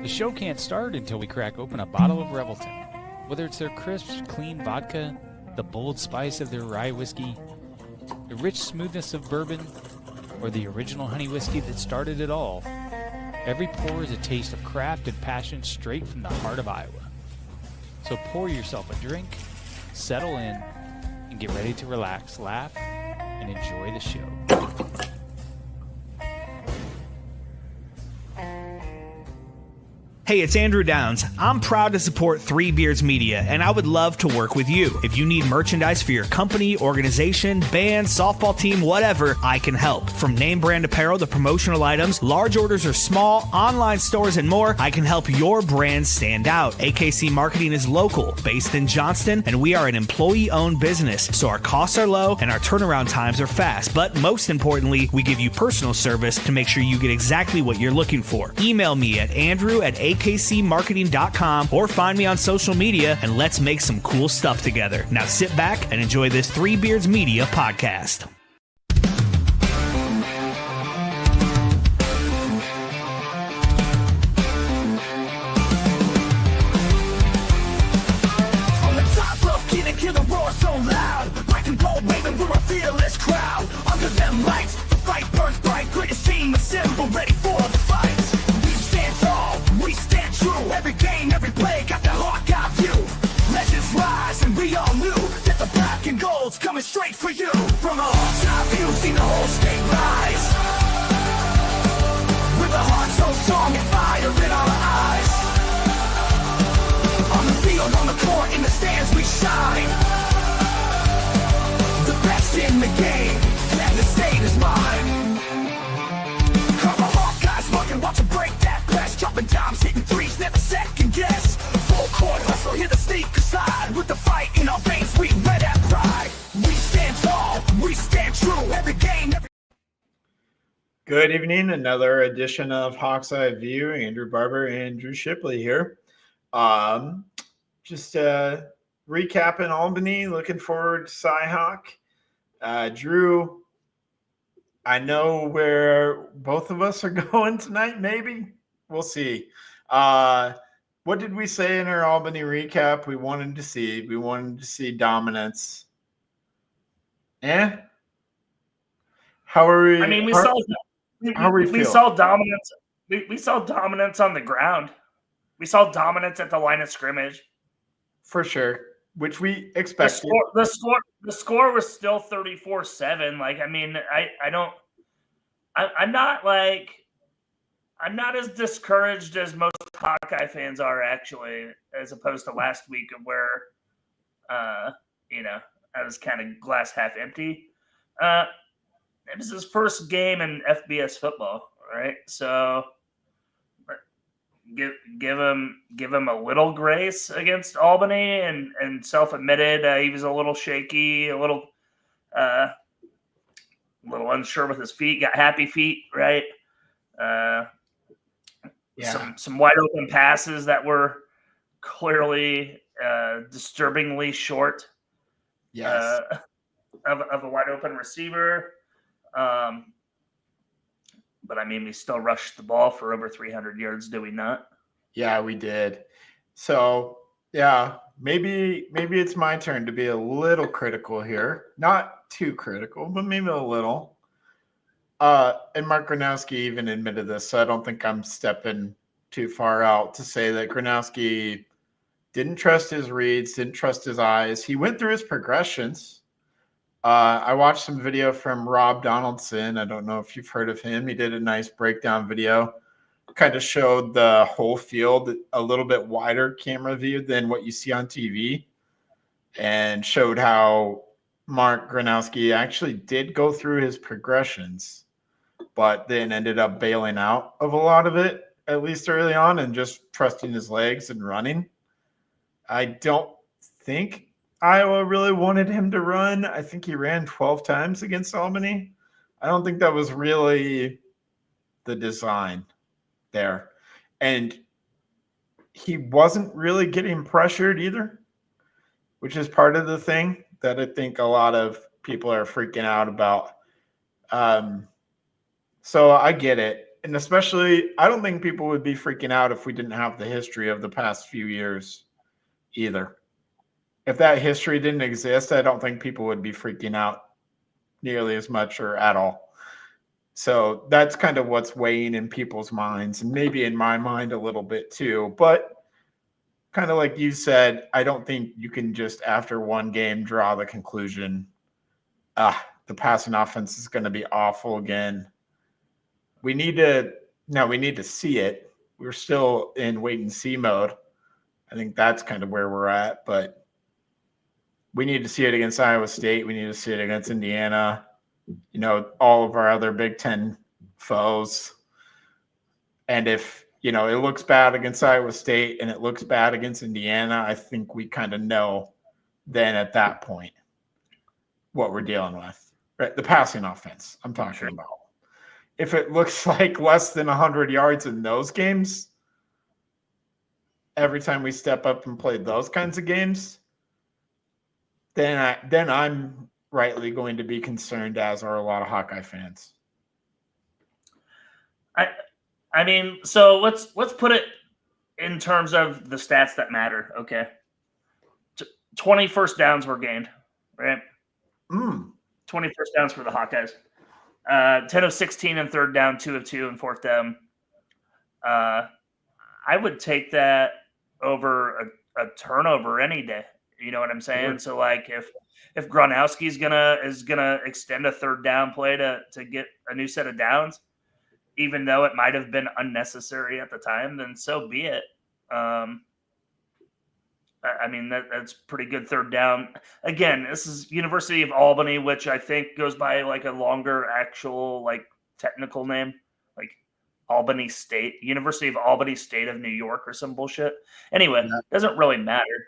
The show can't start until we crack open a bottle of Revelton. Whether it's their crisp, clean vodka, the bold spice of their rye whiskey, the rich smoothness of bourbon, or the original honey whiskey that started it all, every pour is a taste of craft and passion straight from the heart of Iowa. So pour yourself a drink, settle in, and get ready to relax, laugh, and enjoy the show. Hey, it's Andrew Downs. I'm proud to support Three Beards Media, and I would love to work with you. If you need merchandise for your company, organization, band, softball team, whatever, I can help. From name brand apparel to promotional items, large orders or small, online stores, and more, I can help your brand stand out. AKC Marketing is local, based in Johnston, and we are an employee-owned business, so our costs are low and our turnaround times are fast. But most importantly, we give you personal service to make sure you get exactly what you're looking for. Email me at andrew@akcmarketing.com or find me on social media, and let's make some cool stuff together. Now sit back and enjoy this Three Beards Media podcast. From the top rope, kid and kill the roar so loud. Black and gold waving, we're a fearless crowd. Under them lights, the fight burns bright. Greatest team assembled, ready for the fight. We stand tall, we stand true. Every game, every play, got the Hawk eye view. Legends rise, and we all knew that the black and gold's coming straight for you. From a Hawk's eye view, seen the whole state rise. With a heart so strong and fire in our eyes. On the field, on the court, in the stands, we shine. The best in the game, and the state is mine. Cover Hawkeyes, mugging, watch them break that press. Dropping dimes, hitting threes, never second guess. Full court hustle, hear the sneaker side. With the fight in our veins, we wear that pride. We stand tall, we stand true. Every game, every... Good evening. Another edition of Hawk's Eye View. Andrew Barber and Drew Shipley here. Just recapping Albany. Looking forward to CyHawk. Drew, I know where both of us are going tonight. Maybe we'll see. What did we say in our Albany recap? We wanted to see dominance. How are we? I mean, we saw dominance. We saw dominance on the ground. We saw dominance at the line of scrimmage. For sure, which we expected. The score was still 34-7. Like, I mean, I'm not as discouraged as most Hawkeye fans are, actually, as opposed to last week of where, I was kind of glass half empty. It was his first game in FBS football, right? So give him a little grace against Albany, and self-admitted he was a little shaky, a little unsure with his feet. Got happy feet, right? Some wide open passes that were clearly disturbingly short. Yes. Of a wide open receiver. But I mean, we still rushed the ball for over 300 yards, do we not? Yeah, we did. So, yeah, maybe it's my turn to be a little critical here. Not too critical, but maybe a little. And Mark Gronowski even admitted this, so I don't think I'm stepping too far out to say that Gronowski didn't trust his reads, didn't trust his eyes. He went through his progressions. I watched some video from Rob Donaldson. I don't know if you've heard of him. He did a nice breakdown video. Kind of showed the whole field a little bit wider camera view than what you see on TV, and showed how Mark Gronowski actually did go through his progressions, but then ended up bailing out of a lot of it, at least early on, and just trusting his legs and running. I don't think Iowa really wanted him to run. I think he ran 12 times against Albany. I don't think that was really the design there. And he wasn't really getting pressured either, which is part of the thing that I think a lot of people are freaking out about. So I get it. And especially, I don't think people would be freaking out if we didn't have the history of the past few years either. If that history didn't exist, I don't think people would be freaking out nearly as much or at all. So that's kind of what's weighing in people's minds, and maybe in my mind a little bit too. But kind of like you said, I don't think you can just after one game draw the conclusion, the passing offense is going to be awful again. We need to see it. We're still in wait and see mode. I think that's kind of where we're at, but we need to see it against Iowa State. We need to see it against Indiana, all of our other Big Ten foes. And if, it looks bad against Iowa State and it looks bad against Indiana, I think we kind of know then at that point what we're dealing with. Right? The passing offense I'm talking about. If it looks like less than 100 yards in those games, every time we step up and play those kinds of games, then I'm rightly going to be concerned, as are a lot of Hawkeye fans. I mean, so let's put it in terms of the stats that matter. Okay, 20 first downs were gained, right? 20 first downs for the Hawkeyes. 10 of 16 in third down, 2 of 2 in fourth down. I would take that over a turnover any day. You know what I'm saying? Sure. So like if Gronowski is gonna extend a third down play to get a new set of downs, even though it might have been unnecessary at the time, then so be it. I mean, that's pretty good third down. Again, this is University of Albany, which I think goes by like a longer actual like technical name, like Albany State, University of Albany State of New York or some bullshit. Anyway, doesn't really matter.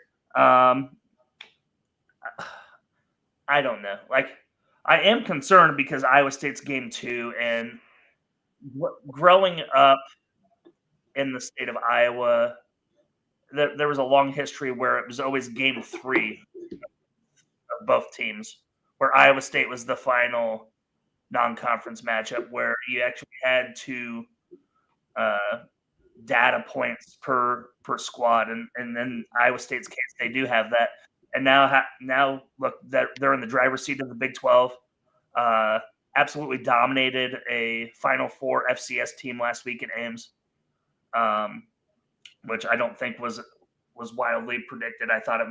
I don't know. Like, I am concerned because Iowa State's game 2, and growing up in the state of Iowa, there was a long history where it was always game 3 of both teams, where Iowa State was the final non-conference matchup, where you actually had to data points per squad, and then Iowa State's case, they do have that. And now look, they're in the driver's seat of the Big 12. Absolutely dominated a Final Four FCS team last week in Ames, which I don't think was wildly predicted. I thought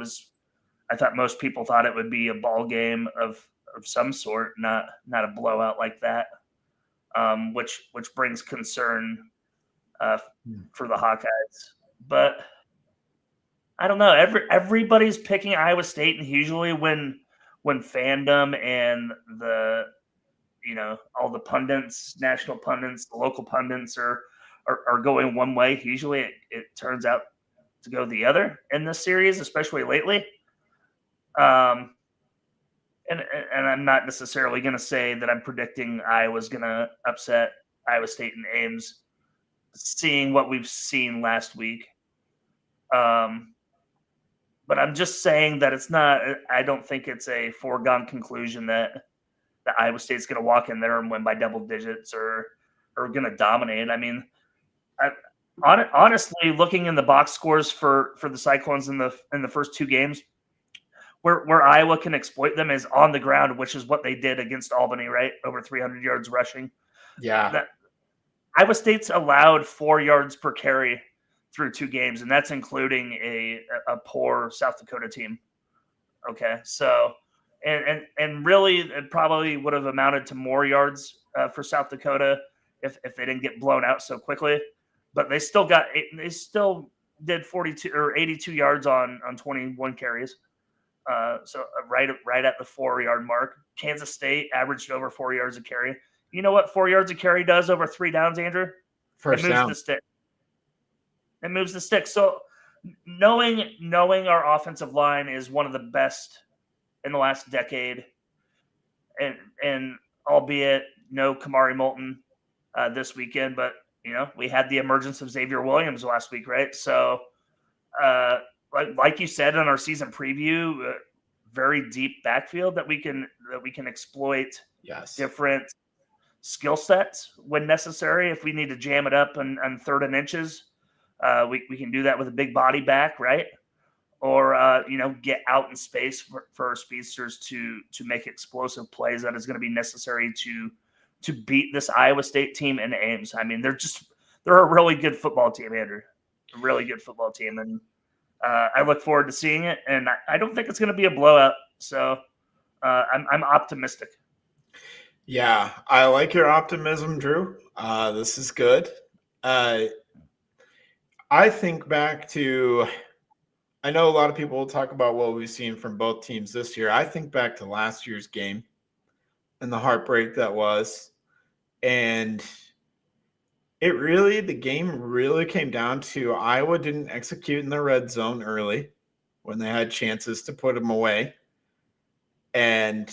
most people thought it would be a ball game of some sort, not a blowout like that, which brings concern for the Hawkeyes. But I don't know. Everybody's picking Iowa State, and usually when fandom and the all the pundits, national pundits, the local pundits are going one way, usually it turns out to go the other in this series, especially lately. And I'm not necessarily going to say that I'm predicting Iowa's going to upset Iowa State and Ames, seeing what we've seen last week. But I'm just saying that I don't think it's a foregone conclusion that Iowa State's going to walk in there and win by double digits or going to dominate. I mean, honestly, looking in the box scores for the Cyclones in the first 2 games, where Iowa can exploit them is on the ground, which is what they did against Albany, right? Over 300 yards rushing. Yeah. Iowa State's allowed 4 yards per carry through 2 games, and that's including a poor South Dakota team. Okay, so and really it probably would have amounted to more yards for South Dakota if they didn't get blown out so quickly. But they still did 42 or 82 yards on 21 carries. So right at the 4-yard mark. Kansas State averaged over 4 yards a carry. You know what 4 yards a carry does over 3 downs, Andrew? First it moves down. the stick. It moves the stick. So knowing our offensive line is one of the best in the last decade, and albeit no Kamari Moulton this weekend, but we had the emergence of Xavier Williams last week, right? So like you said in our season preview, very deep backfield that we can exploit. Yes. Different skill sets when necessary. If we need to jam it up on third and inches, we can do that with a big body back, right? Or get out in space for our speedsters to make explosive plays that is going to be necessary to beat this Iowa State team in Ames. I mean, they're a really good football team, Andrew. A really good football team, and I look forward to seeing it. And I don't think it's going to be a blowout. So I'm optimistic. Yeah, I like your optimism, Drew. This is good. I think back to, I know a lot of people will talk about what we've seen from both teams this year. I think back to last year's game and the heartbreak that was. And the game really came down to Iowa didn't execute in the red zone early when they had chances to put them away. And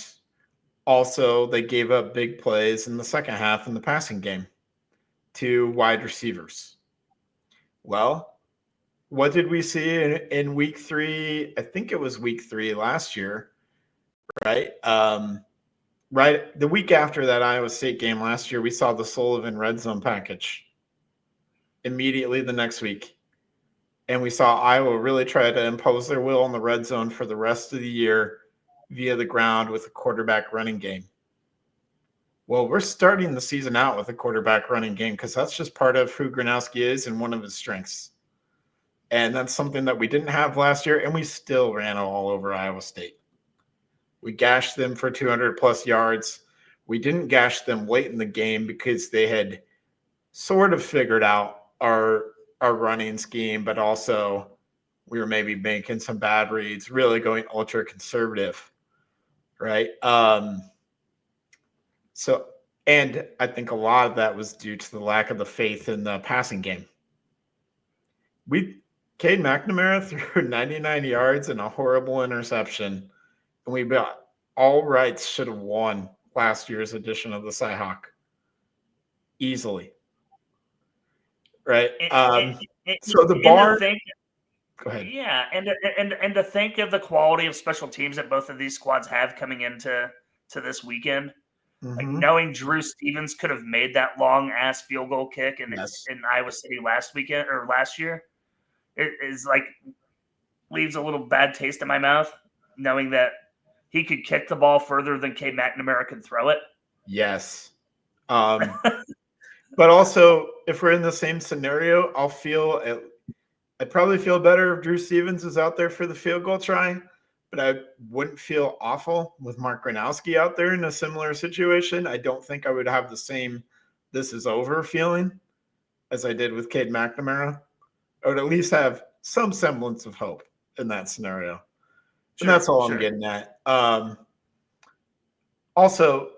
also they gave up big plays in the second half in the passing game to wide receivers. Well, what did we see in week 3? I think it was week 3 last year, right? Right, the week after that Iowa State game last year, we saw the Sullivan red zone package immediately the next week. And we saw Iowa really try to impose their will in the red zone for the rest of the year via the ground with a quarterback running game. Well, we're starting the season out with a quarterback running game because that's just part of who Gronowski is and one of his strengths. And that's something that we didn't have last year, and we still ran all over Iowa State. We gashed them for 200-plus yards. We didn't gash them late in the game because they had sort of figured out our running scheme, but also we were maybe making some bad reads, really going ultra-conservative, right? And I think a lot of that was due to the lack of the faith in the passing game. Cade McNamara threw 99 yards and a horrible interception. And we got all rights should have won last year's edition of the CyHawk easily. Right. So the bar. Go ahead. Yeah, and to think of the quality of special teams that both of these squads have coming into this weekend. Like knowing Drew Stevens could have made that long ass field goal kick in Iowa City last year, it is like leaves a little bad taste in my mouth, knowing that he could kick the ball further than Cade McNamara could throw it. Yes. But also, if we're in the same scenario, I'd probably feel better if Drew Stevens was out there for the field goal try, but I wouldn't feel awful with Mark Gronowski out there in a similar situation. I don't think I would have the same "this is over" feeling as I did with Cade McNamara. I would at least have some semblance of hope in that scenario. And that's all I'm getting at. Also,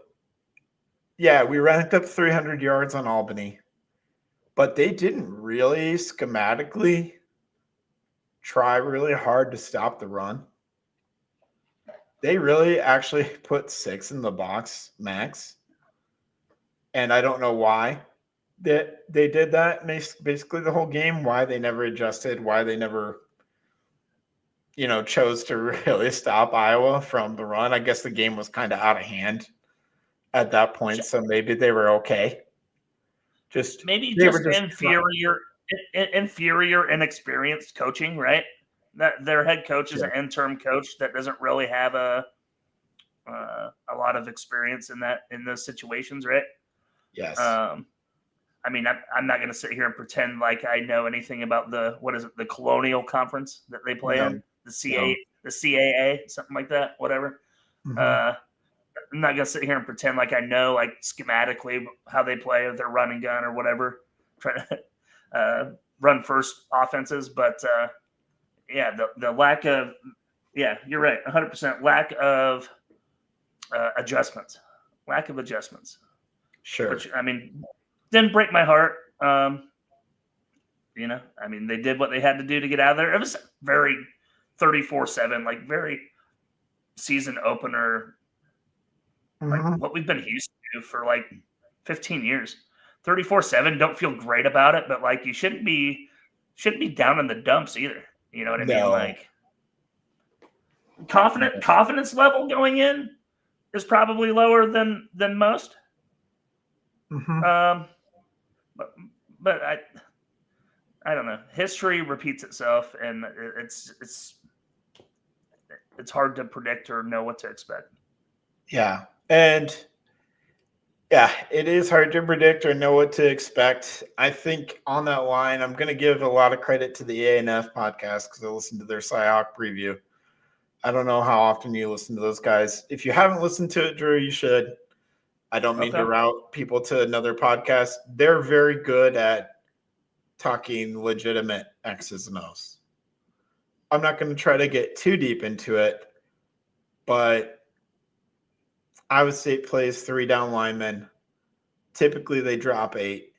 yeah, we ranked up 300 yards on Albany, but they didn't really schematically try really hard to stop the run. They really actually put 6 in the box max. And I don't know why they did that basically the whole game, why they never adjusted, why they never chose to really stop Iowa from the run. I guess the game was kind of out of hand at that point, so maybe they were okay. Inferior, inexperienced coaching, right? That their head coach is an interim coach that doesn't really have a lot of experience in those situations, right? Yes. I mean, I'm not going to sit here and pretend like I know anything about the Colonial Conference that they play in, the CAA, something like that, whatever. I'm not going to sit here and pretend like I know, like, schematically how they play with their run and gun or whatever, try to run first offenses. But, the lack of – yeah, you're right, 100% lack of adjustments. Lack of adjustments. Sure. Which, I mean, didn't break my heart. I mean, they did what they had to do to get out of there. It was very 34-7, like very season opener, like what we've been used to for like 15 years. 34-7, don't feel great about it, but like you shouldn't be down in the dumps either. You know what I mean? Like confidence level going in is probably lower than most. Mhm. But I don't know. History repeats itself, and it's hard to predict or know what to expect. Yeah. And yeah, it is hard to predict or know what to expect. I think on that line, I'm going to give a lot of credit to the A&F podcast because I listened to their CyHawk preview. I don't know how often you listen to those guys. If you haven't listened to it, Drew, you should. I don't mean to Okay. route people to another podcast. They're very good at talking legitimate X's and O's. I'm not going to try to get too deep into it, but Iowa State plays 3 down linemen. Typically, they drop 8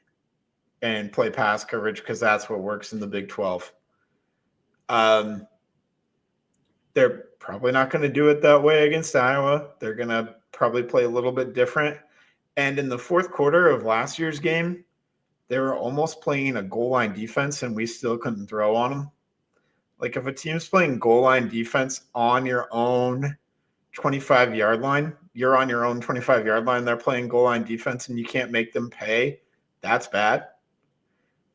and play pass coverage because that's what works in the Big 12. They're probably not going to do it that way against Iowa. They're going to probably play a little bit different. And in the fourth quarter of last year's game, they were almost playing a goal line defense, and we still couldn't throw on them. Like, if a team's playing goal line defense on your own 25-yard line, you're on your own 25-yard line, they're playing goal line defense, and you can't make them pay, that's bad.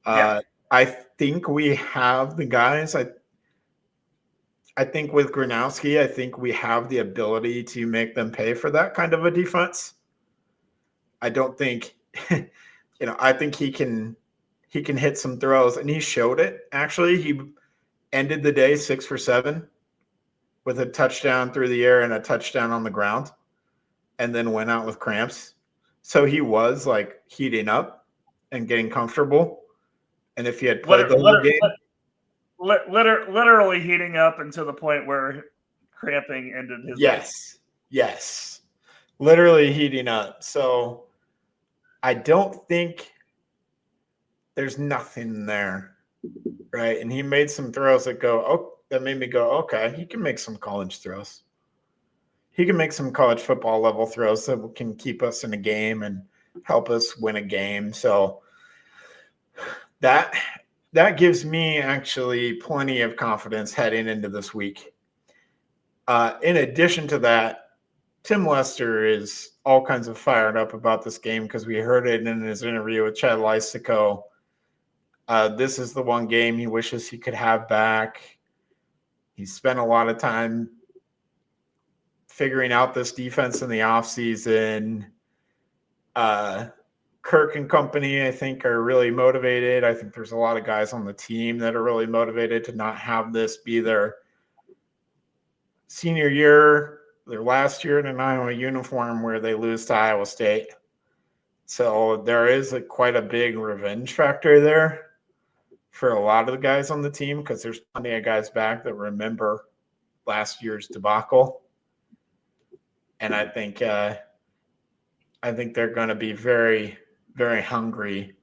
Yeah. I think we have the guys. I think with Gronowski, I think we have the ability to make them pay for that kind of a defense. I don't think, I think he can hit some throws, and he showed it. Actually, he ended the day 6 for 7 with a touchdown through the air and a touchdown on the ground, and then went out with cramps. So he was like heating up and getting comfortable. And if he had played the whole game, literally heating up until the point where cramping ended his life. Yes. Literally heating up. So I don't think there's nothing there, right? And he made some throws that made me go, okay, he can make some college throws. He can make some college football level throws that can keep us in a game and help us win a game. So that gives me actually plenty of confidence heading into this week. In addition to that, Tim Lester is all kinds of fired up about this game because we heard it in his interview with Chad Lysico. This is the one game he wishes he could have back. He spent a lot of time figuring out this defense in the offseason. Kirk and company, I think, are really motivated. I think there's a lot of guys on the team that are really motivated to not have this be their senior year, their last year in an Iowa uniform where they lose to Iowa State. So there is quite a big revenge factor there for a lot of the guys on the team because there's plenty of guys back that remember last year's debacle. And I think they're going to be very, very hungry.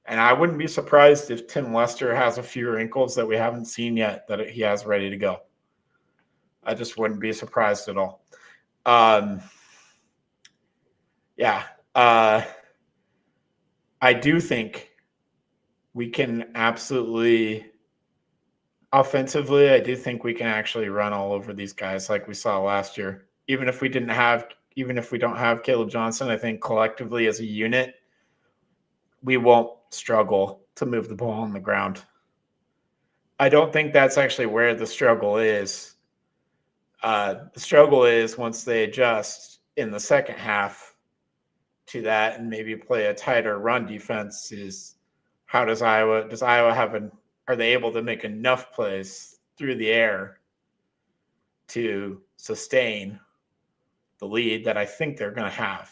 And I wouldn't be surprised if Tim Lester has a few wrinkles that we haven't seen yet that he has ready to go. I just wouldn't be surprised at all. I do think we can absolutely offensively, I do think we can actually run all over these guys like we saw last year. Even if we don't have Caleb Johnson, I think collectively as a unit, we won't struggle to move the ball on the ground. I don't think that's actually where the struggle is. The struggle is once they adjust in the second half to that and maybe play a tighter run defense is how does Iowa are they able to make enough plays through the air to sustain the lead that I think they're going to have?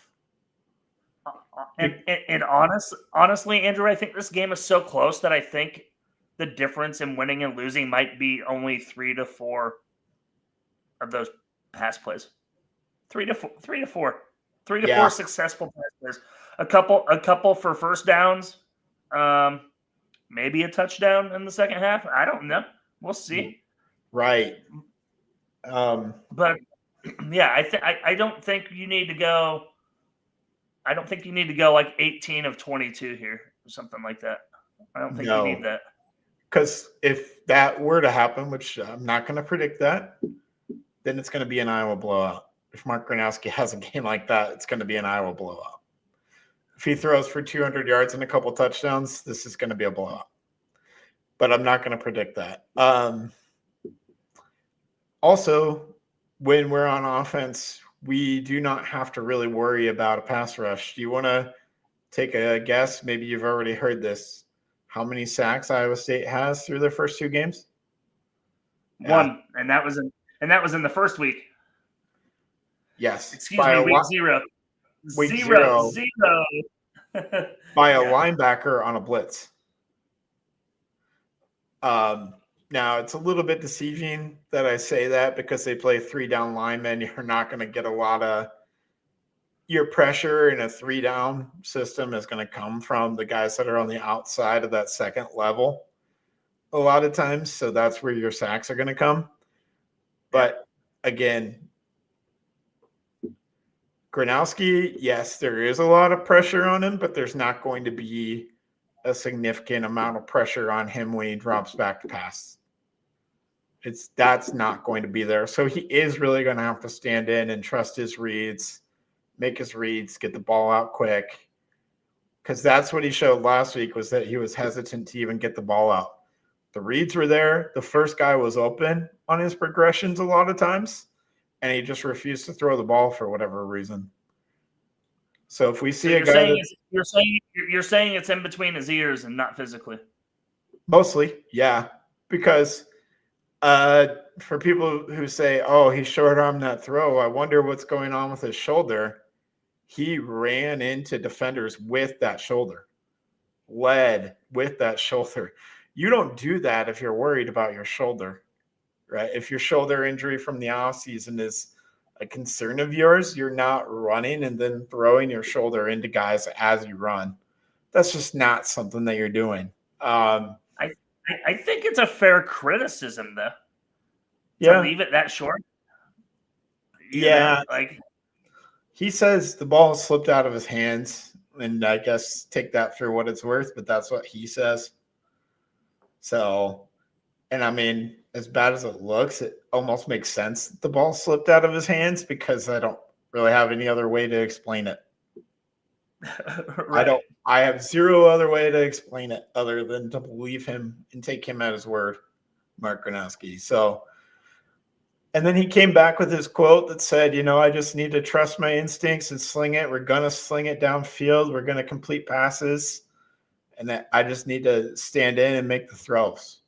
And honestly, Andrew, I think this game is so close that I think the difference in winning and losing might be only 3 to 4 of those pass plays. 3 to 4 successful pass plays. A couple for first downs. Maybe a touchdown in the second half. I don't know. We'll see. Right. But yeah, I don't think you need to go. I don't think you need to go like 18 of 22 here or something like that. I don't think you need that. Because if that were to happen, which I'm not going to predict that, then it's going to be an Iowa blowout. If Mark Gronowski has a game like that, it's going to be an Iowa blowout. if he throws for 200 yards and a couple touchdowns, this is going to be a blowout. But I'm not going to predict that. Also, when we're on offense, we do not have to really worry about a pass rush. Do you want to take a guess? Maybe you've already heard this. How many sacks Iowa State has through their first 2 games? One, and that was in the first week. Yes. Excuse me, week 0. Week Zero. By a linebacker on a blitz. Now, it's a little bit deceiving that I say that because they play 3-down linemen. You're not going to get a lot of your pressure in a 3-down system is going to come from the guys that are on the outside of that second level a lot of times. So that's where your sacks are going to come. But again, Gronowski, yes, there is a lot of pressure on him, but there's not going to be a significant amount of pressure on him when he drops back to pass. That's not going to be there. So he is really going to have to stand in and trust his reads, make his reads, get the ball out quick. Because that's what he showed last week, was that he was hesitant to even get the ball out. The reads were there. The first guy was open on his progressions a lot of times, and he just refused to throw the ball for whatever reason. So if we see a guy you're saying it's in between his ears and not physically. Mostly, yeah. Because for people who say, oh, he short-armed that throw, I wonder what's going on with his shoulder. He ran into defenders with that shoulder, led with that shoulder. You don't do that if you're worried about your shoulder, right? If your shoulder injury from the offseason is a concern of yours, you're not running and then throwing your shoulder into guys as you run. That's just not something that you're doing. I think it's a fair criticism, though. Yeah. To leave it that short. Yeah. Like he says the ball slipped out of his hands, and I guess take that for what it's worth, but that's what he says. So, and I mean, as bad as it looks, it almost makes sense that the ball slipped out of his hands because I don't really have any other way to explain it. Right. I have zero other way to explain it other than to believe him and take him at his word, Mark Gronowski. So, and then he came back with his quote that said, I just need to trust my instincts and sling it. We're going to sling it downfield. We're going to complete passes. And that I just need to stand in and make the throws.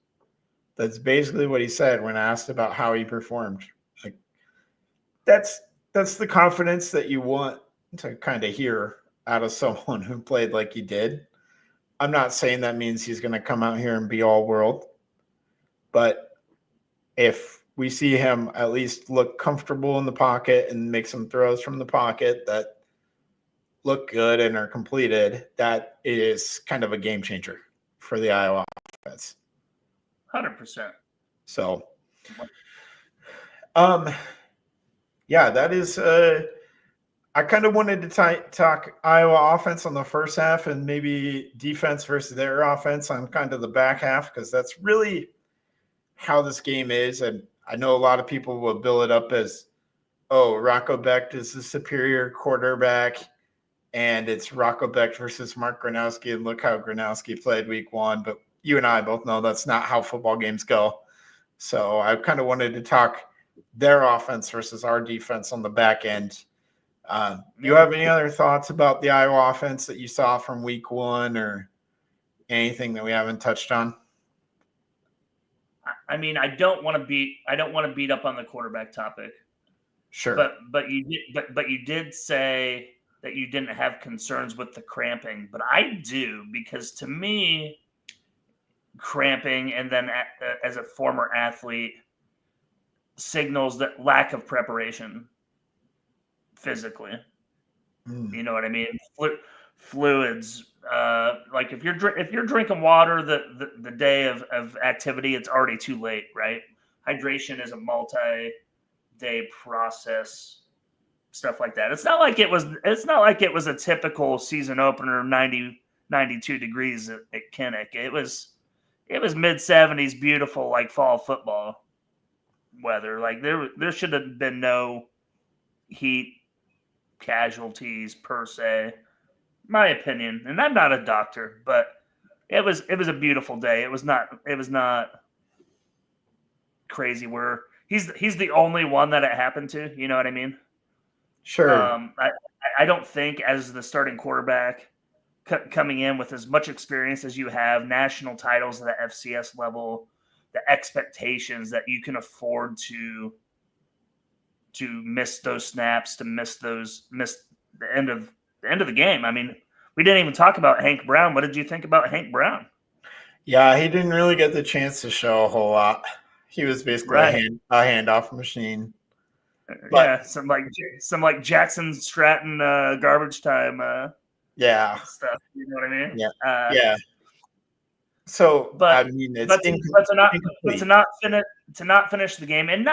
That's basically what he said when asked about how he performed. Like, that's the confidence that you want to kind of hear out of someone who played like he did. I'm not saying that means he's going to come out here and be all world, but if we see him at least look comfortable in the pocket and make some throws from the pocket that look good and are completed, that is kind of a game changer for the Iowa offense. 100%. So, yeah, that is I kind of wanted to talk Iowa offense on the first half and maybe defense versus their offense on kind of the back half, because that's really how this game is. And I know a lot of people will build it up as, oh, Rocco Becht is the superior quarterback, and it's Rocco Becht versus Mark Gronowski, and look how Gronowski played week 1. But you and I both know that's not how football games go. So I kind of wanted to talk their offense versus our defense on the back end. You have any other thoughts about the Iowa offense that you saw from week 1 or anything that we haven't touched on? I mean, I don't want to beat up on the quarterback topic. Sure. But you did say that you didn't have concerns with the cramping, but I do, because to me, cramping, and then as a former athlete, signals that lack of preparation physically. You know what I mean? Fluids. Like if you're drinking water the day of activity, it's already too late, right? Hydration is a multi-day process. Stuff like that. It's not like it was a typical season opener, 92 degrees at Kinnick. It was mid-70s, beautiful, like fall football weather. Like there should have been no heat casualties per se. my opinion, and I'm not a doctor, but it was a beautiful day. It was not crazy. Where he's the only one that it happened to. You know what I mean? Sure. I don't think as the starting quarterback coming in with as much experience as you have, national titles at the FCS level, the expectations that you can afford to miss those snaps, to miss the end of the game. I mean, we didn't even talk about Hank Brown. What did you think about Hank Brown? Yeah, he didn't really get the chance to show a whole lot. He was basically a handoff machine. But, yeah, some like Jackson Stratton garbage time stuff. You know what I mean? Yeah. Yeah. So, but I mean, but to not finish the game, and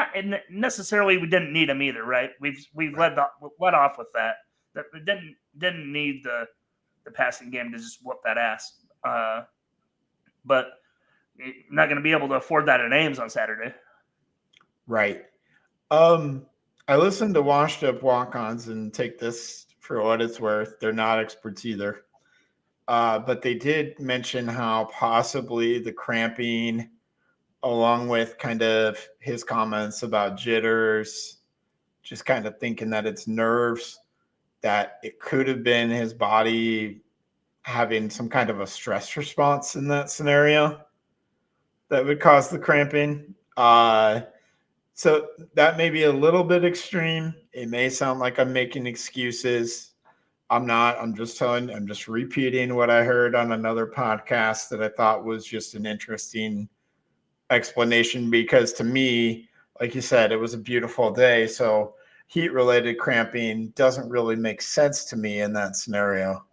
necessarily we didn't need him either, right? We've led off with that we didn't need the passing game to just whoop that ass. But you're not going to be able to afford that at Ames on Saturday, right? I listened to Washed Up Walk-Ons, and take this for what it's worth. They're not experts either. But they did mention how possibly the cramping, along with kind of his comments about jitters, just kind of thinking that it's nerves, that it could have been his body having some kind of a stress response in that scenario that would cause the cramping. So that may be a little bit extreme. It may sound like I'm making excuses. I'm not. I'm just repeating what I heard on another podcast that I thought was just an interesting explanation, because to me, like you said, it was a beautiful day. So heat-related cramping doesn't really make sense to me in that scenario.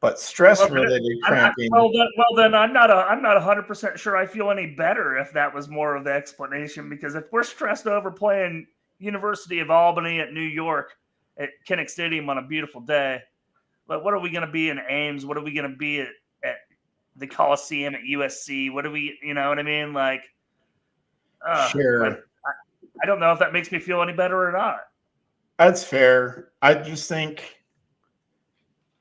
But stress-related cramping. Well, then I'm not 100% sure I feel any better if that was more of the explanation, because if we're stressed over playing University of Albany at New York at Kinnick Stadium on a beautiful day, but what are we going to be in Ames? What are we going to be at the Coliseum at USC? What do we, you know what I mean? Like, sure. I don't know if that makes me feel any better or not. That's fair. I just think,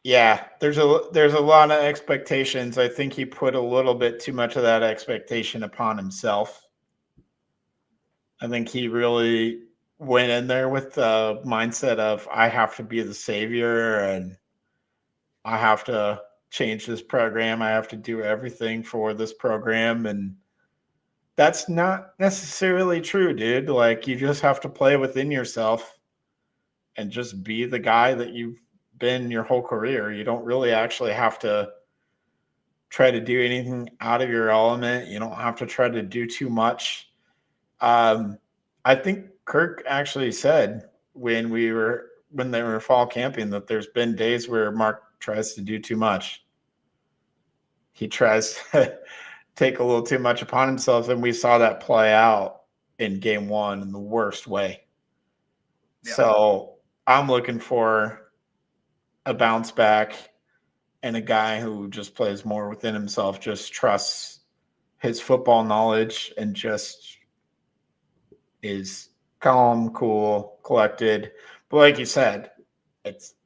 yeah, there's a lot of expectations. I think he put a little bit too much of that expectation upon himself. I think he really went in there with the mindset of, I have to be the savior and I have to change this program. I have to do everything for this program. And that's not necessarily true, dude. Like, you just have to play within yourself and just be the guy that you've been your whole career. You don't really actually have to try to do anything out of your element. You don't have to try to do too much. I think Kirk actually said when they were fall camping that there's been days where Mark tries to do too much. He tries to take a little too much upon himself, and we saw that play out in game one in the worst way. Yeah. So I'm looking for a bounce back and a guy who just plays more within himself, just trusts his football knowledge and just is calm, cool, collected. But like you said,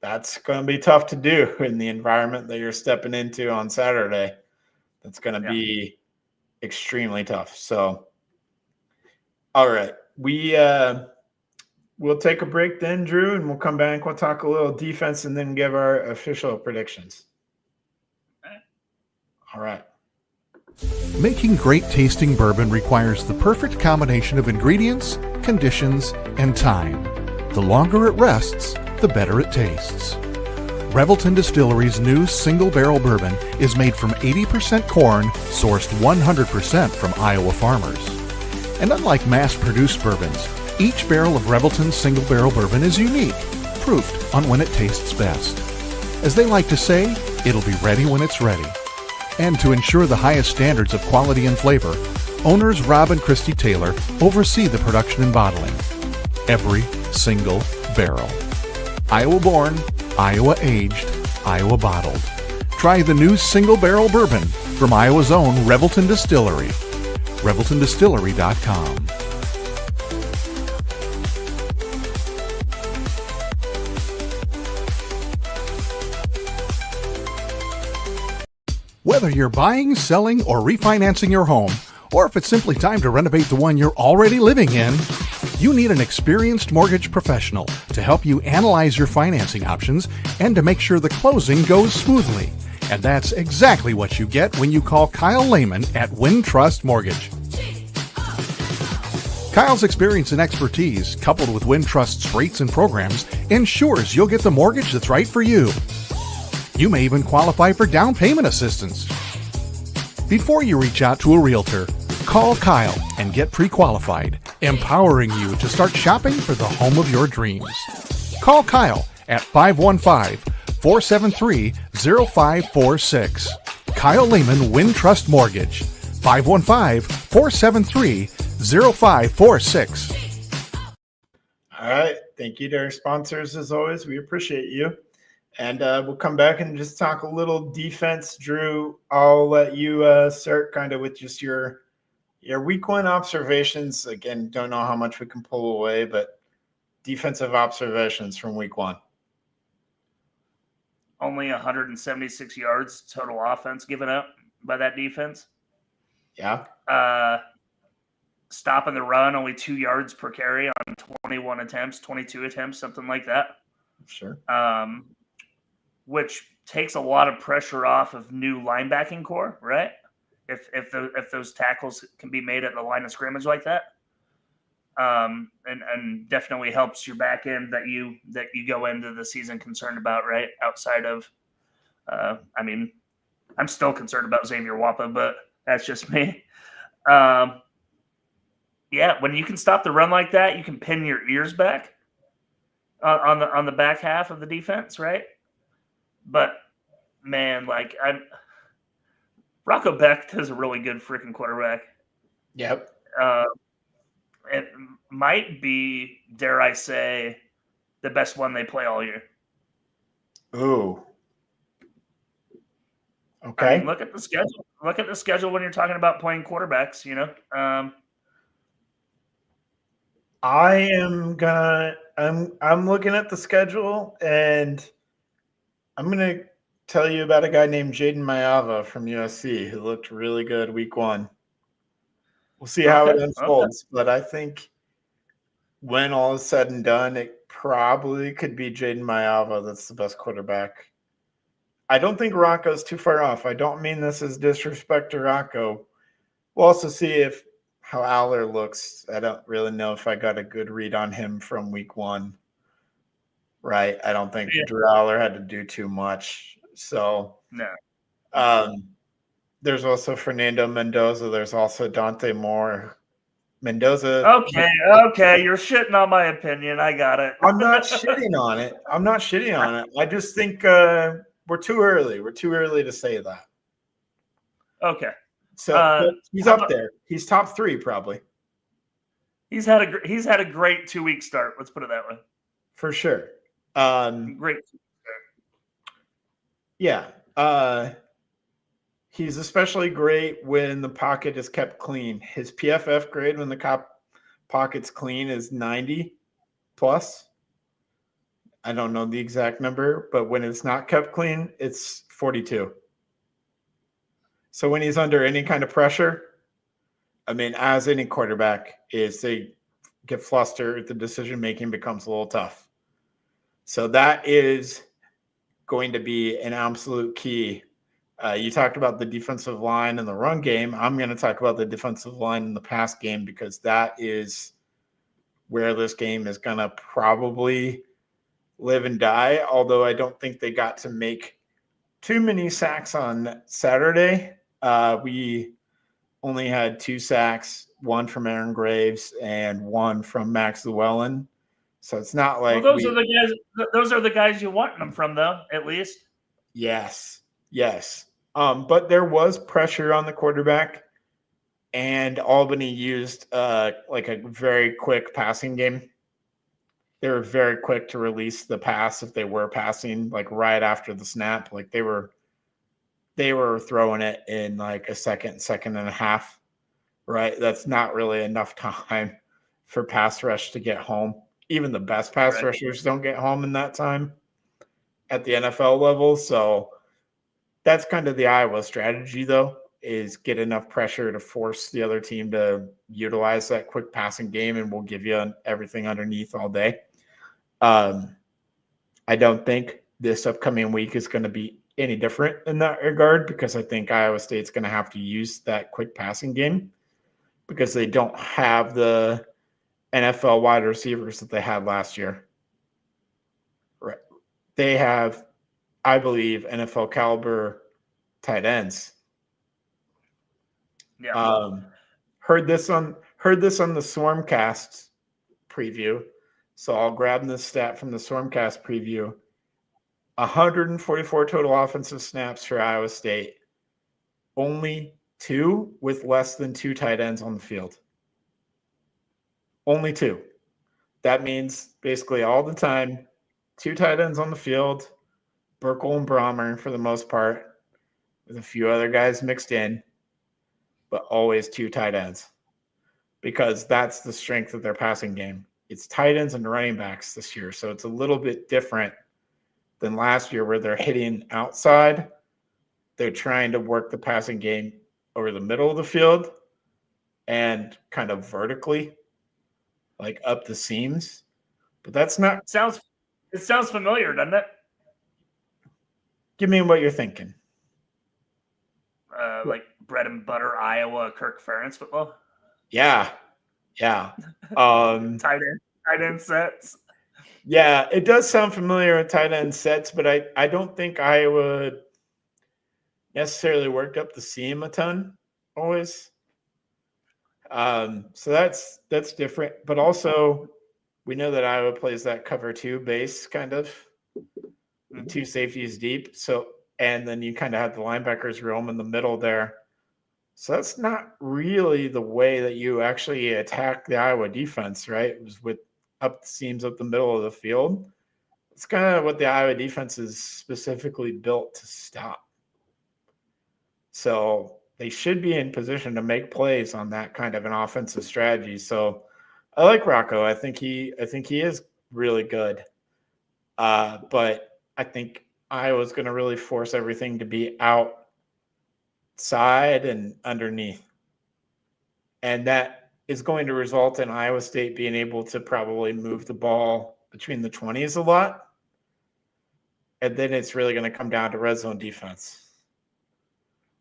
that's going to be tough to do in the environment that you're stepping into on Saturday. That's going to be extremely tough. So, all right, we'll take a break then, Drew, and we'll come back. We'll talk a little defense and then give our official predictions. All right. Making great tasting bourbon requires the perfect combination of ingredients, conditions, and time. The longer it rests, the better it tastes. Revelton Distillery's new single barrel bourbon is made from 80% corn, sourced 100% from Iowa farmers. And unlike mass-produced bourbons, each barrel of Revelton's single barrel bourbon is unique, proofed on when it tastes best. As they like to say, it'll be ready when it's ready. And to ensure the highest standards of quality and flavor, owners Rob and Christy Taylor oversee the production and bottling. Every single barrel. Iowa born, Iowa aged, Iowa bottled. Try the new single barrel bourbon from Iowa's own Revelton Distillery. ReveltonDistillery.com. Whether you're buying, selling, or refinancing your home, or if it's simply time to renovate the one you're already living in, you need an experienced mortgage professional to help you analyze your financing options and to make sure the closing goes smoothly. And that's exactly what you get when you call Kyle Lehman at Wintrust Mortgage. Kyle's experience and expertise, coupled with Wintrust's rates and programs, ensures you'll get the mortgage that's right for you. You may even qualify for down payment assistance. Before you reach out to a realtor, call Kyle and get pre-qualified, empowering you to start shopping for the home of your dreams. Call Kyle at 515-473-0546. Kyle Lehman, Wintrust Mortgage, 515-473-0546. All right. Thank you to our sponsors as always. We appreciate you. And we'll come back and just talk a little defense. Drew, I'll let you start kind of with just your week one observations. Again, don't know how much we can pull away, but defensive observations from week one. Only 176 yards total offense given up by that defense. Yeah. Stopping the run, only 2 yards per carry on 21 attempts, 22 attempts, something like that. Sure. Which takes a lot of pressure off of new linebacking core, right? If those tackles can be made at the line of scrimmage like that, and definitely helps your back end that you go into the season concerned about, right? Outside of, I mean, I'm still concerned about Xavier Wapa, but that's just me. Yeah, when you can stop the run like that, you can pin your ears back on the back half of the defense, right? But man, like Rocco Becht is a really good freaking quarterback. Yep. It might be, dare I say, the best one they play all year. Ooh. Okay. I mean, look at the schedule. Look at the schedule when you're talking about playing quarterbacks. You know. I'm looking at the schedule, and I'm gonna tell you about a guy named Jaden Mayava from USC who looked really good week one. We'll see how it unfolds, but I think when all is said and done, it probably could be Jaden Mayava that's the best quarterback. I don't think Rocco's too far off. I don't mean this as disrespect to Rocco. We'll also see how Aller looks. I don't really know if I got a good read on him from week one. Right. I don't think Drew Aller had to do too much. So no. There's also Fernando Mendoza. There's also Dante Moore. Mendoza. Okay. You're shitting on my opinion. I got it. I'm not shitting on it. I just think we're too early. We're too early to say that. Okay. So he's up there. He's top 3 probably. He's had a great 2-week start. Let's put it that way. For sure. Great. Yeah. He's especially great when the pocket is kept clean. His PFF grade when the pocket's clean is 90 plus. I don't know the exact number, but when it's not kept clean, it's 42. So when he's under any kind of pressure, I mean, as any quarterback is, they get flustered. The decision-making becomes a little tough. So that is going to be an absolute key. You talked about the defensive line and the run game. I'm going to talk about the defensive line in the pass game because that is where this game is going to probably live and die, although I don't think they got to make too many sacks on Saturday. We only had 2 sacks, one from Aaron Graves and one from Max Llewellyn. So it's not like those are the guys. Those are the guys you want them from, though. At least. Yes. But there was pressure on the quarterback, and Albany used like a very quick passing game. They were very quick to release the pass if they were passing, like right after the snap. Like they were throwing it in like a second and a half. Right, that's not really enough time for pass rush to get home. Even the best pass rushers don't get home in that time at the NFL level. So that's kind of the Iowa strategy, though, is get enough pressure to force the other team to utilize that quick passing game, and we'll give you everything underneath all day. I don't think this upcoming week is going to be any different in that regard, because I think Iowa State's going to have to use that quick passing game because they don't have the NFL wide receivers that they had last year. Right. They have, I believe, NFL caliber tight ends. Yeah. Heard this on the Swarmcast preview. So I'll grab this stat from the Swarmcast preview. 144 total offensive snaps for Iowa State. Only 2 with less than 2 tight ends on the field. Only 2. That means basically all the time, 2 tight ends on the field, Burkle and Brahmer for the most part, with a few other guys mixed in, but always 2 tight ends, because that's the strength of their passing game. It's tight ends and running backs this year, so it's a little bit different than last year where they're hitting outside. They're trying to work the passing game over the middle of the field and kind of vertically, like up the seams. But that's not. It sounds familiar, doesn't it? Give me what you're thinking. Like bread and butter Iowa Kirk Ferentz football. Yeah. Tight end sets. Yeah, it does sound familiar with tight end sets, but I don't think Iowa necessarily worked up the seam a ton always. So that's different. But also, we know that Iowa plays that cover 2 base kind of, 2 safeties deep. So, and then you kind of have the linebackers roam in the middle there. So that's not really the way that you actually attack the Iowa defense, right? It was with up the seams up the middle of the field. It's kind of what the Iowa defense is specifically built to stop. So they should be in position to make plays on that kind of an offensive strategy. So I like Rocco. I think he is really good. But I think Iowa's going to really force everything to be outside and underneath. And that is going to result in Iowa State being able to probably move the ball between the 20s a lot. And then it's really going to come down to red zone defense.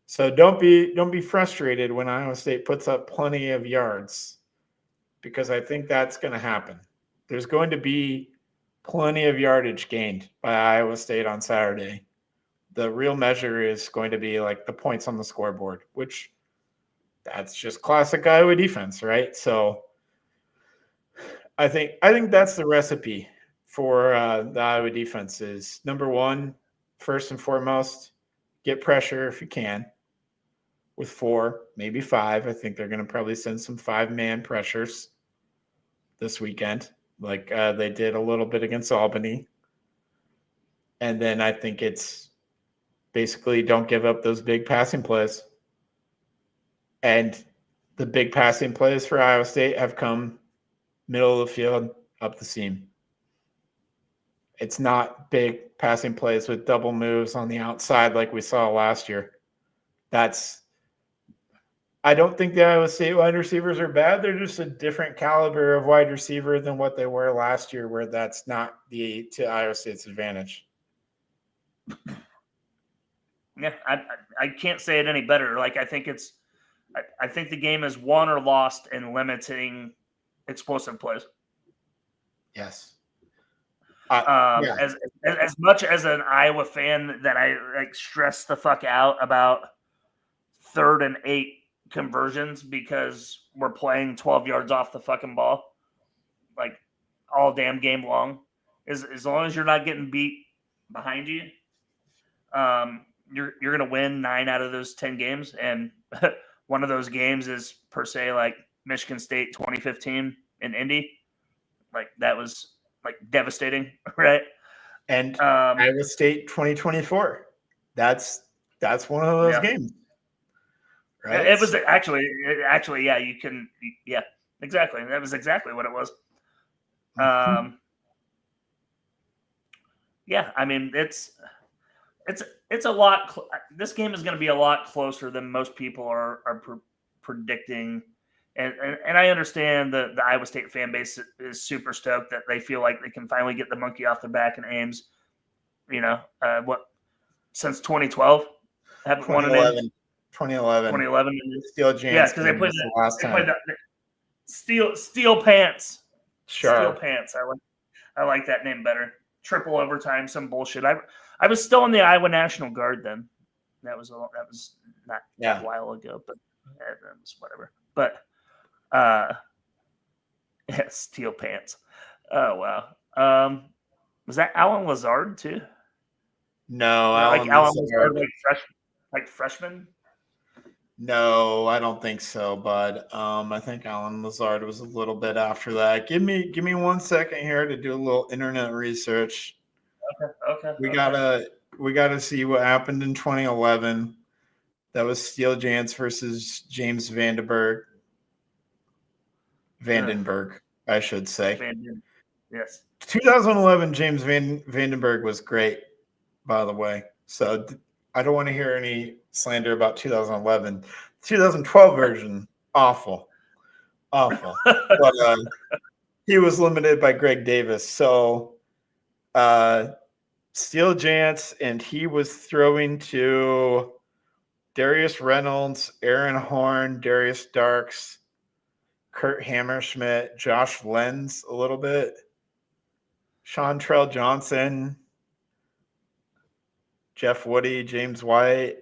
So don't be frustrated when Iowa State puts up plenty of yards, because I think that's going to happen. There's going to be plenty of yardage gained by Iowa State on Saturday. The real measure is going to be like the points on the scoreboard, which that's just classic Iowa defense, right? So I think that's the recipe for the Iowa defense is, number 1, first and foremost, get pressure if you can with 4, maybe 5. I think they're going to probably send some 5-man pressures this weekend, like they did a little bit against Albany. And then I think it's basically don't give up those big passing plays. And the big passing plays for Iowa State have come middle of the field, up the seam. It's not big passing plays with double moves on the outside like we saw last year. I don't think the Iowa State wide receivers are bad. They're just a different caliber of wide receiver than what they were last year, where that's not to Iowa State's advantage. Yeah, I can't say it any better. Like, I think the game is won or lost in limiting explosive plays. Yes. As much as an Iowa fan that I like stress the fuck out about 3rd and 8 conversions because we're playing 12 yards off the fucking ball, like all damn game long. As long as you're not getting beat behind you, you're gonna win 9 out of those 10 games, and one of those games is per se like Michigan State 2015 in Indy. Like that was like devastating, right? And Iowa State 2024. That's one of those games. Right? It was actually, yeah, exactly. That was exactly what it was. Yeah, I mean, it's a lot. This game is going to be a lot closer than most people are predicting. And I understand the Iowa State fan base is super stoked that they feel like they can finally get the monkey off their back in Ames. Since 2012 haven't won an Ames. 2011. 2011. Steel Giants. Yeah, because they played the last time. that steel pants. Sure. Steel pants. I like that name better. Triple overtime, some bullshit. I was still in the Iowa National Guard then. That was not a while ago, but it was whatever. But steel pants. Oh wow. Was that Alan Lazard too? No, Alan Lazard, like freshman. No, I don't think so, bud. I think Alan Lazard was a little bit after that. Give me 1 second here to do a little internet research. Okay. We gotta see what happened in 2011. That was Steel Giants versus James Vandenberg, I should say. Yes. 2011, James Vandenberg was great, by the way. So I don't want to hear any slander about 2011. 2012 version, awful. But he was limited by Greg Davis. So Steel Giants, and he was throwing to Darius Reynolds, Aaron Horn, Darius Darks, Kurt Hammerschmidt, Josh Lenz a little bit, Chantrell Johnson, Jeff Woody, James White.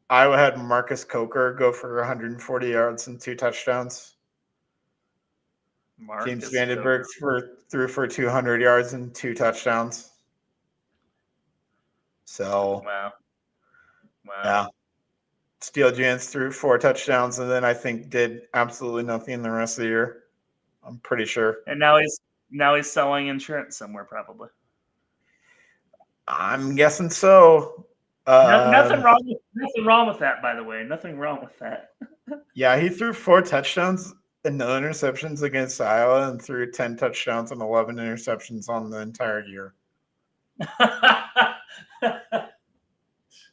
Iowa had Marcus Coker go for 140 yards and 2 touchdowns. James Vandenberg threw for 200 yards and 2 touchdowns. So, wow. Yeah. Steel Giants threw 4 touchdowns and then I think did absolutely nothing the rest of the year. I'm pretty sure. And now he's selling insurance somewhere probably. I'm guessing so. Nothing wrong with that, by the way. Nothing wrong with that. Yeah, he threw 4 touchdowns and no interceptions against Iowa and threw 10 touchdowns and 11 interceptions on the entire year.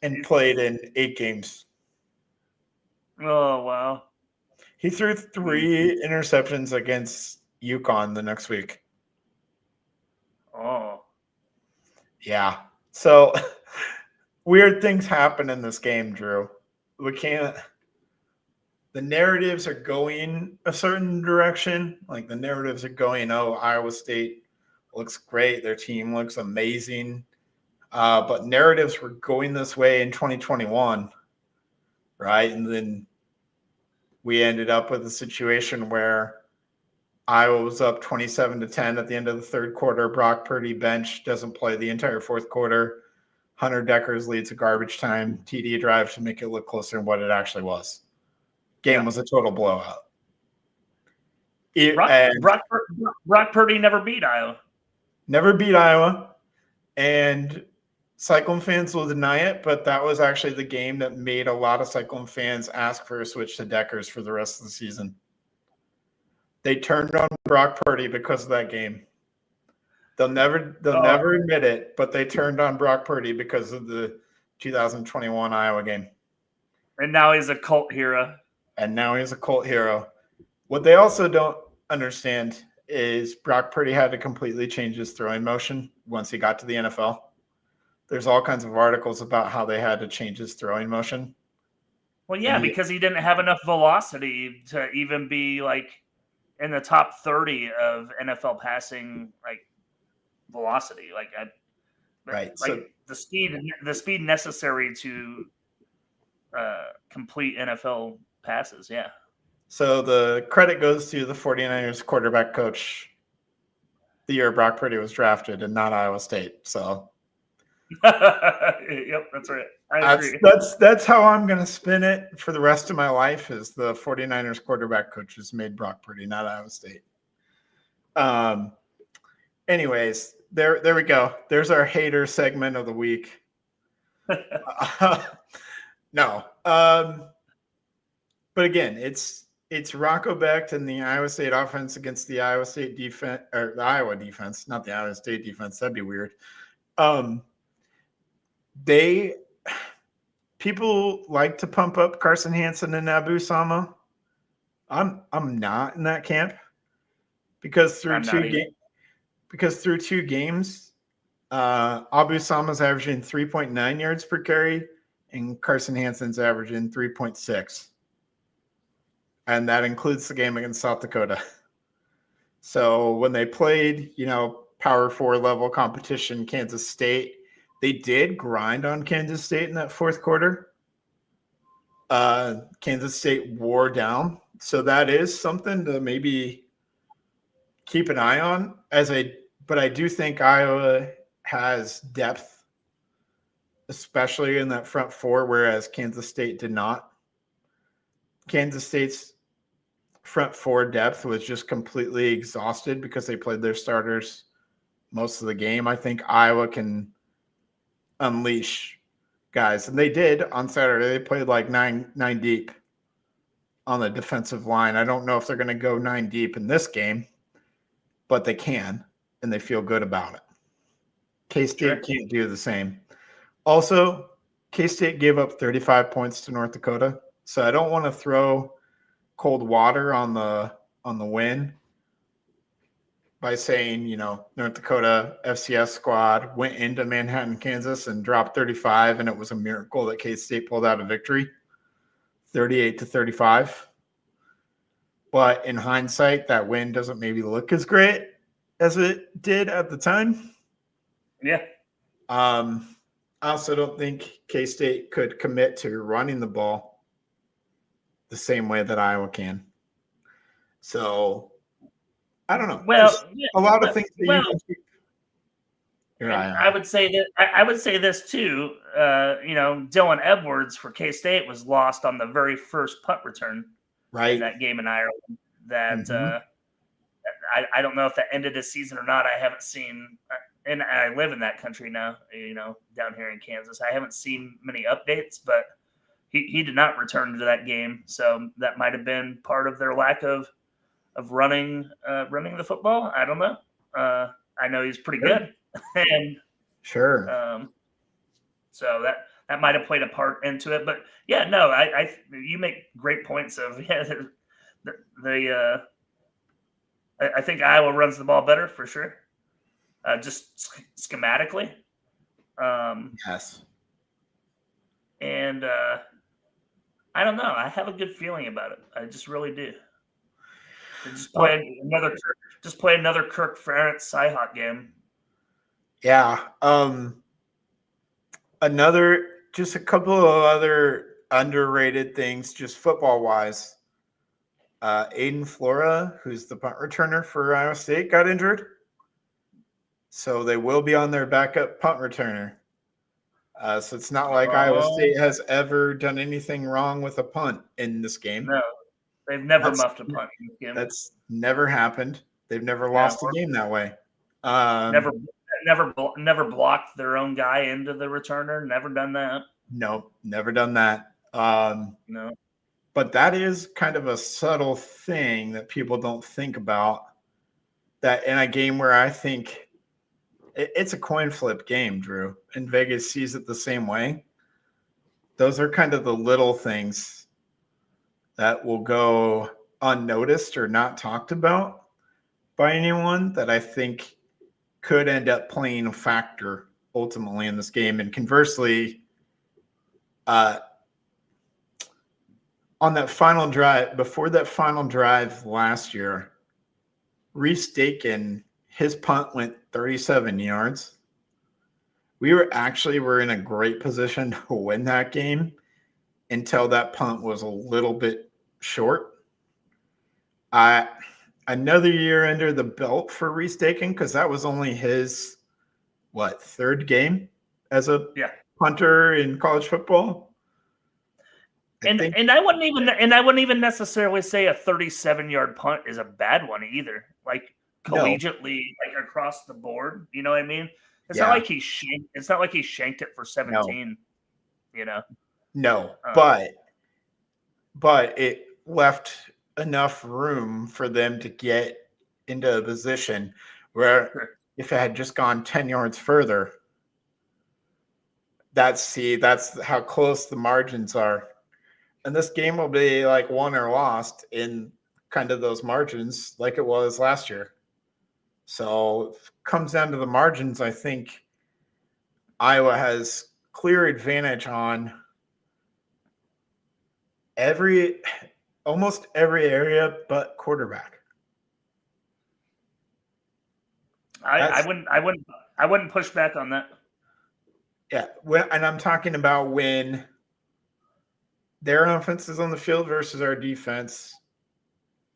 And played in 8 games. Oh, wow. He threw 3 interceptions against UConn the next week. Oh. Yeah. So weird things happen in this game, Drew. The narratives are going a certain direction. Like the narratives are going, Iowa State looks great. Their team looks amazing. But narratives were going this way in 2021, right? And then we ended up with a situation where Iowa was up 27-10 at the end of the third quarter. Brock Purdy bench doesn't play the entire fourth quarter. Hunter Deckers leads a garbage time TD drive to make it look closer than what it actually was. Game was a total blowout. Brock Purdy never beat Iowa. Never beat Iowa. And Cyclone fans will deny it, but that was actually the game that made a lot of Cyclone fans ask for a switch to Deckers for the rest of the season. They turned on Brock Purdy because of that game. They'll never admit it, but they turned on Brock Purdy because of the 2021 Iowa game. And now he's a cult hero. What they also don't understand is Brock Purdy had to completely change his throwing motion once he got to the NFL. There's all kinds of articles about how they had to change his throwing motion. Well, yeah, because he didn't have enough velocity to even be like in the top 30 of NFL passing velocity. Right. Like so, the speed necessary to complete NFL passes. Yeah. So the credit goes to the 49ers quarterback coach the year Brock Purdy was drafted and not Iowa State. So yep, that's right. I agree. That's how I'm going to spin it for the rest of my life is the 49ers quarterback coaches made Brock Purdy, not Iowa State. Anyways, there we go. There's our hater segment of the week. No. But again, it's Rocco Becht and the Iowa State offense against the Iowa State defense, or the Iowa defense, not the Iowa State defense. That'd be weird. People like to pump up Carson Hansen and Abu Sama. I'm not in that camp because through I'm not either. through two games, Abu Sama's averaging 3.9 yards per carry, and Carson Hansen's averaging 3.6, and that includes the game against South Dakota. So when they played, Power 4 level competition, Kansas State, they did grind on Kansas State in that fourth quarter. Kansas State wore down. So that is something to maybe keep an eye on. But I do think Iowa has depth, especially in that front four, whereas Kansas State did not. Kansas State's front four depth was just completely exhausted because they played their starters most of the game. I think Iowa can unleash guys, and they did on Saturday. They played like nine deep on the defensive line. I don't know if they're going to go 9 deep in this game, but they can, and they feel good about it. K-State can't do the same. Also, K-State gave up 35 points to North Dakota, so I don't want to throw cold water on the win by saying, North Dakota FCS squad went into Manhattan, Kansas and dropped 35, and it was a miracle that K-State pulled out a victory, 38-35. But in hindsight, that win doesn't maybe look as great as it did at the time. Yeah. I also don't think K-State could commit to running the ball the same way that Iowa can. So I don't know. Well, a lot of things that you can keep your eye on. I would say that I would say this too. Dylan Edwards for K-State was lost on the very first punt return in that game in Ireland. That I don't know if that ended the season or not. I haven't seen, and I live in that country now. Down here in Kansas, I haven't seen many updates, but he did not return to that game, so that might have been part of their lack of running the football. I don't know. I know he's pretty good, and so that might have played a part into it. But yeah, no, I you make great points of I think Iowa runs the ball better for sure, just schematically. Yes, and I don't know. I have a good feeling about it. I just really do. Just play another Kirk Ferentz CyHawk game. Yeah. Just a couple of other underrated things, just football wise. Aiden Flora, who's the punt returner for Iowa State, got injured. So they will be on their backup punt returner. So it's not like Iowa State has ever done anything wrong with a punt in this game. No, they've never muffed a punt in this game. That's never happened. They've never lost a game that way. Never blocked their own guy into the returner. Never done that. Nope, never done that. No. But that is kind of a subtle thing that people don't think about. That in a game where I think it's a coin flip game, Drew, and Vegas sees it the same way. Those are kind of the little things that will go unnoticed or not talked about by anyone that I think could end up playing a factor ultimately in this game. And conversely, on that final drive, before that final drive last year, Reese Dakin, his punt went 37 yards. We were in a great position to win that game until that punt was a little bit short. Another year under the belt for Reese Dakin, because that was only his third game as a punter in college football. And I wouldn't even necessarily say a 37-yard punt is a bad one either. Like collegiately, like across the board, you know what I mean? It's not like he shanked it for 17. No, but it left enough room for them to get into a position where if it had just gone 10 yards further, That's how close the margins are. And this game will be like won or lost in kind of those margins like it was last year. So if it comes down to the margins, I think Iowa has clear advantage on almost every area but quarterback. I wouldn't push back on that. Yeah, and I'm talking about when their offense is on the field versus our defense,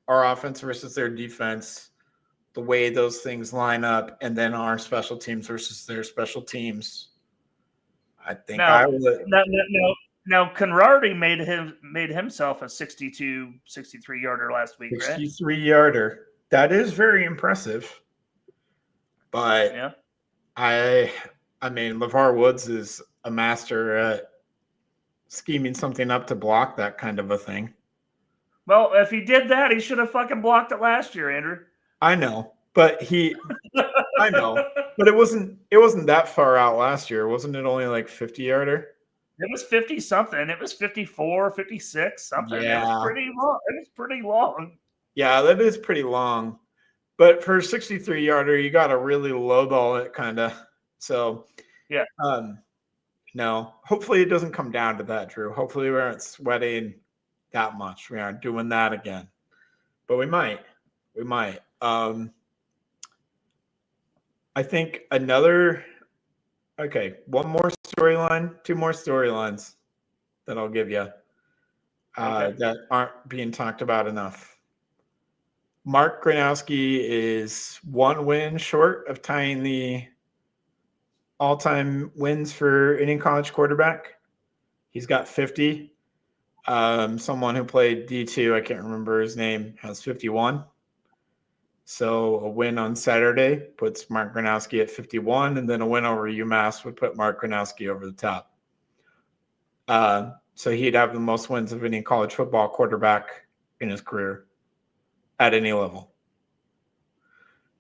our offense versus their defense, the way those things line up, and then our special teams versus their special teams. I think I would. Now Conradi made himself a 62, 63 yarder last week, 63 yarder. That is very impressive. But yeah. I mean, LeVar Woods is a master at scheming something up to block that kind of a thing. Well, if he did that, he should have fucking blocked it last year, Andrew. I know, but I know, but it wasn't that far out last year. Wasn't it only like 50 yarder? It was 50 something. It was 54, 56 something. Yeah. It was pretty long. It was pretty long. Yeah, that is pretty long. But for a 63 yarder, you got to really lowball it kind of. So, yeah. No, hopefully it doesn't come down to that, Drew. Hopefully we aren't sweating that much. We aren't doing that again. But we might. We might. I think one more storyline, two more storylines that I'll give you that aren't being talked about enough. Mark Gronowski is one win short of tying the all-time wins for any college quarterback. He's got 50. Someone who played D2, I can't remember his name, has 51. So a win on Saturday puts Mark Gronowski at 51, and then a win over UMass would put Mark Gronowski over the top. So he'd have the most wins of any college football quarterback in his career at any level.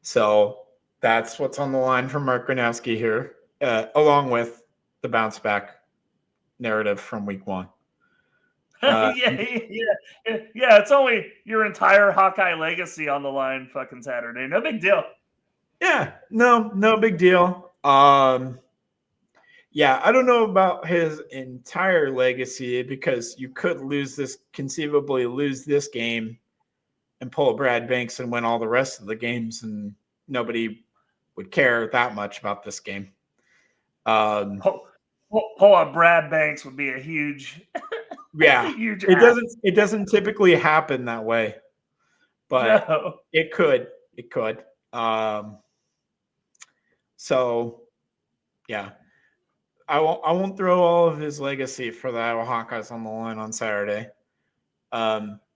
So that's what's on the line for Mark Gronowski here, along with the bounce back narrative from week one. It's only your entire Hawkeye legacy on the line fucking Saturday. No big deal. Yeah, no big deal. I don't know about his entire legacy because you could conceivably lose this game and pull a Brad Banks and win all the rest of the games, and nobody would care that much about this game. Pull a Brad Banks would be a huge huge it doesn't typically happen that way, but no. It could. So yeah, I won't throw all of his legacy for the Iowa Hawkeyes on the line on Saturday.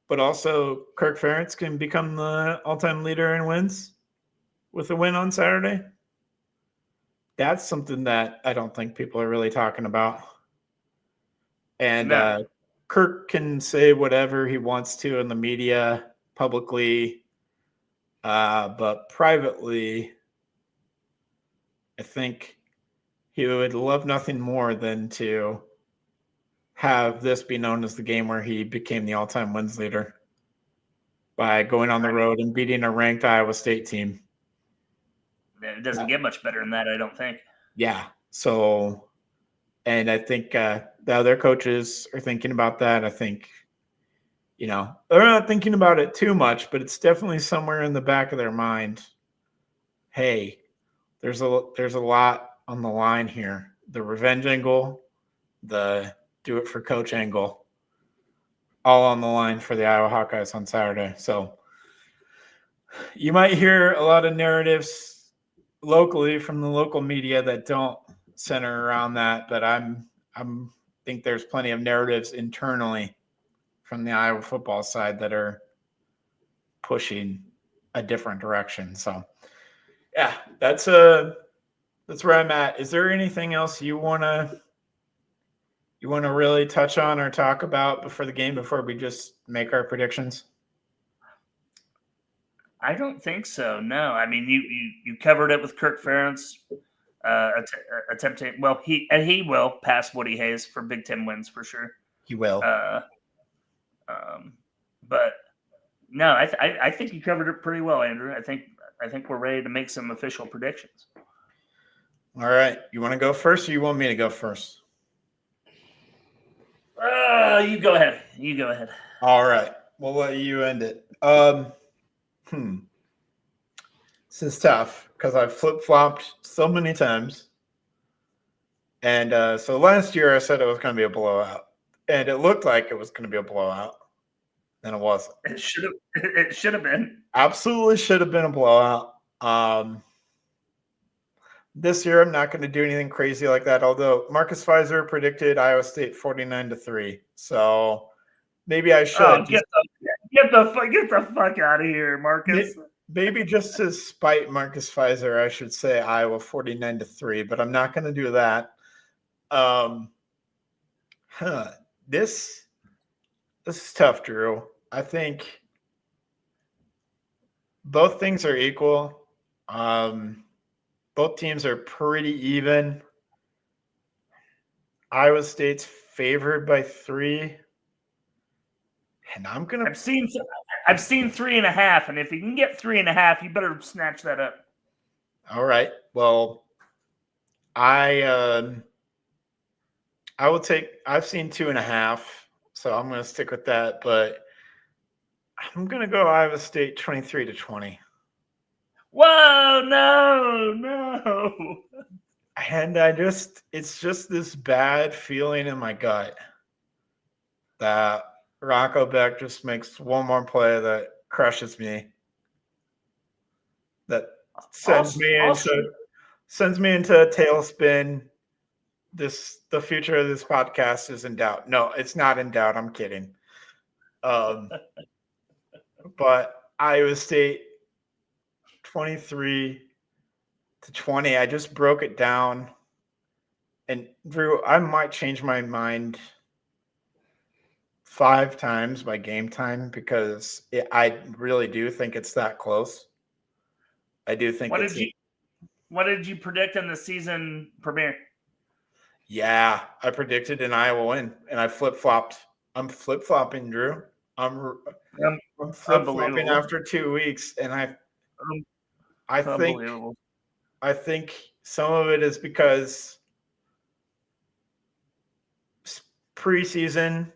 But also Kirk Ferentz can become the all-time leader in wins with a win on Saturday. That's something that I don't think people are really talking about. And Kirk can say whatever he wants to in the media publicly, but privately, I think he would love nothing more than to have this be known as the game where he became the all-time wins leader by going on the road and beating a ranked Iowa State team. It doesn't get much better than that, I don't think. Yeah. So, and I think the other coaches are thinking about that. I think, they're not thinking about it too much, but it's definitely somewhere in the back of their mind. Hey, there's a lot on the line here. The revenge angle, the do it for coach angle, all on the line for the Iowa Hawkeyes on Saturday. So you might hear a lot of narratives locally from the local media that don't center around that, but I'm think there's plenty of narratives internally from the Iowa football side that are pushing a different direction. So yeah, that's where I'm at. Is there anything else you want to really touch on or talk about before the game, before we just make our predictions? I don't think so. No, I mean you covered it with Kirk Ferentz. attempting. Well, he will pass Woody Hayes for Big Ten wins for sure. He will. But no, I think you covered it pretty well, Andrew. I think we're ready to make some official predictions. All right. You want to go first, or you want me to go first? You go ahead. All right. We'll let you end it. This is tough because I've flip-flopped so many times. And so last year I said it was going to be a blowout. And it looked like it was going to be a blowout. And it wasn't. It should have been. Absolutely should have been a blowout. This year I'm not going to do anything crazy like that. Although Marcus Pfizer predicted Iowa State 49-3. So maybe I should. Oh, get the fuck out of here, Marcus. Maybe just to spite Marcus Pfizer, I should say Iowa 49-3, but I'm not going to do that. This is tough, Drew. I think both things are equal. Both teams are pretty even. Iowa State's favored by 3. And I'm gonna. I've seen 3.5, and if you can get 3.5, you better snatch that up. All right. Well, I will take. I've seen 2.5, so I'm going to stick with that. But I'm going to go Iowa State 23-20. Whoa! No! And it's just this bad feeling in my gut that Rocco Beck just makes one more play that crushes me. That sends me into a tailspin. The future of this podcast is in doubt. No, it's not in doubt. I'm kidding. But Iowa State 23-20. I just broke it down. And Drew, I might change my mind 5 times by game time because I really do think it's that close. I do think. What did you predict in the season premiere? Yeah, I predicted an Iowa win, and I flip-flopped. I'm flip-flopping, Drew. I'm flip-flopping after 2 weeks, and I think some of it is because preseason.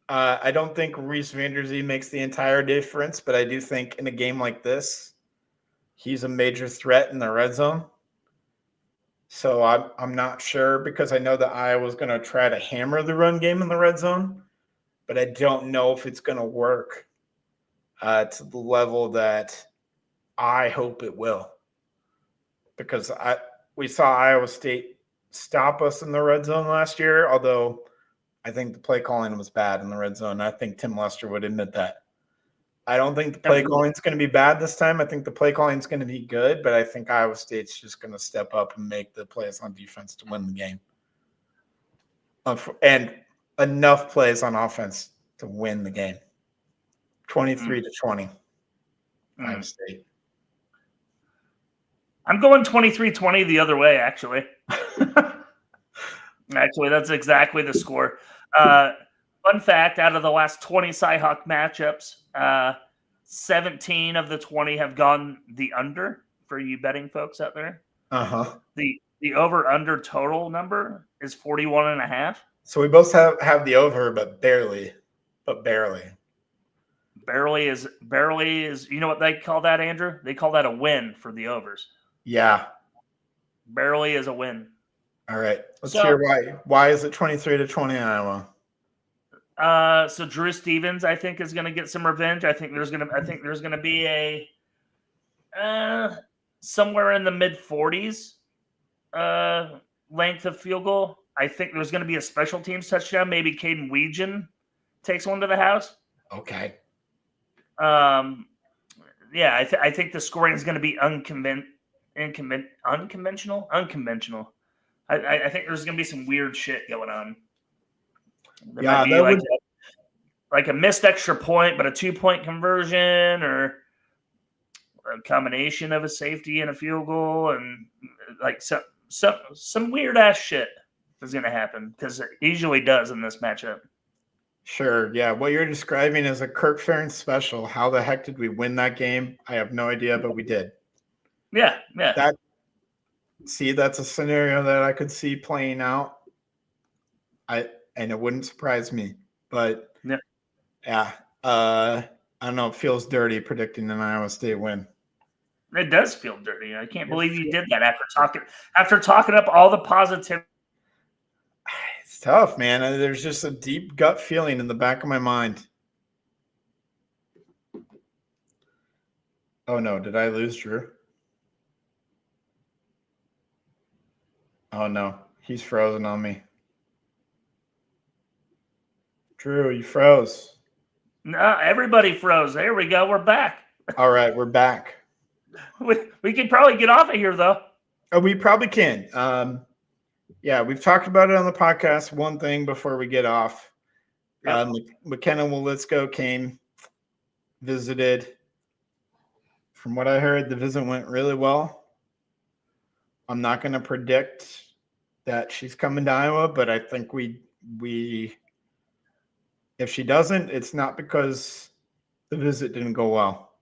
I don't think Reese Vanderzee makes the entire difference, but I do think in a game like this, he's a major threat in the red zone. So I'm not sure because I know that Iowa's going to try to hammer the run game in the red zone, but I don't know if it's going to work to the level that I hope it will. Because we saw Iowa State stop us in the red zone last year, although I think the play calling was bad in the red zone. I think Tim Lester would admit that. I don't think the play calling is going to be bad this time. I think the play calling is going to be good, but I think Iowa State's just going to step up and make the plays on defense to win the game. And enough plays on offense to win the game. 23-20. Iowa State. I'm going 23-20 the other way, actually. Actually, that's exactly the score. Fun fact, out of the last 20 CyHawk matchups, 17 of the 20 have gone the under for you betting folks out there. Uh-huh. The over-under total number is 41.5. So we both have the over, but barely. Barely is, you know what they call that, Andrew? They call that a win for the overs. Yeah. Barely is a win. All right. Let's hear why. Why is it 23-20 Iowa? So Drew Stevens, I think, is going to get some revenge. I think there's going to be a somewhere in the mid 40s length of field goal. I think there's going to be a special teams touchdown. Maybe Caden Weegan takes one to the house. Okay. Yeah, I think the scoring is going to be unconventional. I think there's going to be some weird shit going on. There might be like a missed extra point, but a 2-point conversion, or a combination of a safety and a field goal, and like some weird ass shit is going to happen because it usually does in this matchup. Sure. Yeah. What you're describing is a Kirk Ferentz special. How the heck did we win that game? I have no idea, but we did. Yeah. That's a scenario that I could see playing out. And it wouldn't surprise me. But yeah. I don't know. It feels dirty predicting an Iowa State win. It does feel dirty. I can't believe you did that after talking up all the positivity. It's tough, man. There's just a deep gut feeling in the back of my mind. Oh no, did I lose Drew? Oh no, he's frozen on me. Drew, you froze. No, everybody froze. There we go. We're back. All right, we're back. We can probably get off of here though. Oh, we probably can. Yeah, we've talked about it on the podcast. One thing before we get off. Yep. McKenna Wolitzko came, visited. From what I heard, the visit went really well. I'm not going to predict that she's coming to Iowa, but I think we if she doesn't, it's not because the visit didn't go well.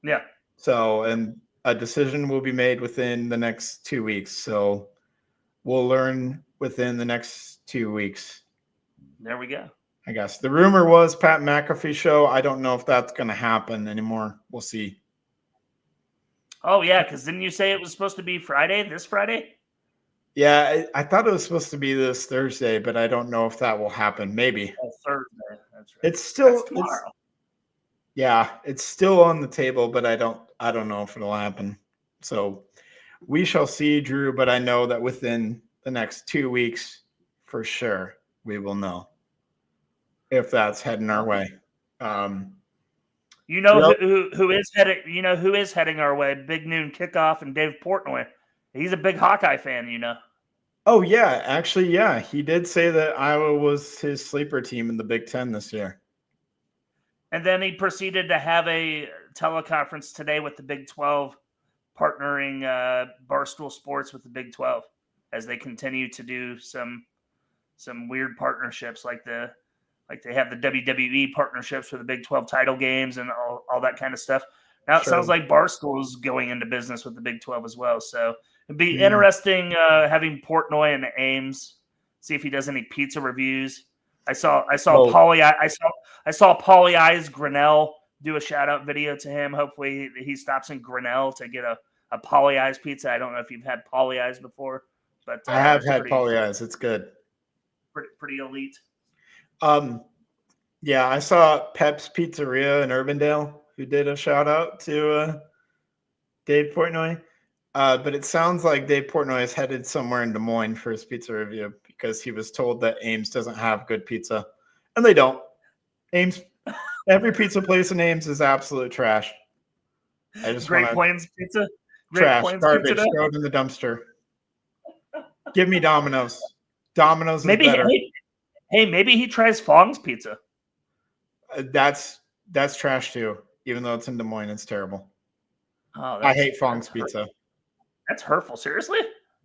Yeah. So, and a decision will be made within the next 2 weeks. So we'll learn within the next 2 weeks. There we go. I guess the rumor was Pat McAfee show. I don't know if that's going to happen anymore. We'll see. Oh yeah, because didn't you say it was supposed to be this Friday? Yeah, I thought it was supposed to be this Thursday, but I don't know if that will happen. Maybe. Oh, Thursday. That's right. It's still tomorrow. It's still on the table, but I don't know if it'll happen. So we shall see, Drew, but I know that within the next 2 weeks, for sure, we will know if that's heading our way. You know who is heading? You know who is heading our way? Big Noon Kickoff and Dave Portnoy. He's a big Hawkeye fan, you know. Oh yeah, actually, yeah, he did say that Iowa was his sleeper team in the Big Ten this year. And then he proceeded to have a teleconference today with the Big 12, partnering Barstool Sports with the Big 12 as they continue to do some weird partnerships, like they have the WWE partnerships for the Big 12 title games and all that kind of stuff. Now it sounds like Barstool is going into business with the Big 12 as well. So it'd be interesting having Portnoy and Ames, see if he does any pizza reviews. I saw Paulie Eyes Grinnell do a shout out video to him. Hopefully he stops in Grinnell to get a Paulie Eyes pizza. I don't know if you've had Paulie Eyes before, but I have had Paulie Eyes. It's good. Pretty elite. Yeah, I saw Pep's Pizzeria in Urbandale who did a shout out to Dave Portnoy. But it sounds like Dave Portnoy is headed somewhere in Des Moines for his pizza review because he was told that Ames doesn't have good pizza. And they don't. Ames, every pizza place in Ames is absolute trash. I just Great Plains pizza. Trash, garbage, throw it in the dumpster. Give me Domino's. Domino's is better. Hey, maybe he tries Fong's pizza. That's trash too. Even though it's in Des Moines, it's terrible. Oh, I hate Fong's pizza. That's hurtful. Seriously?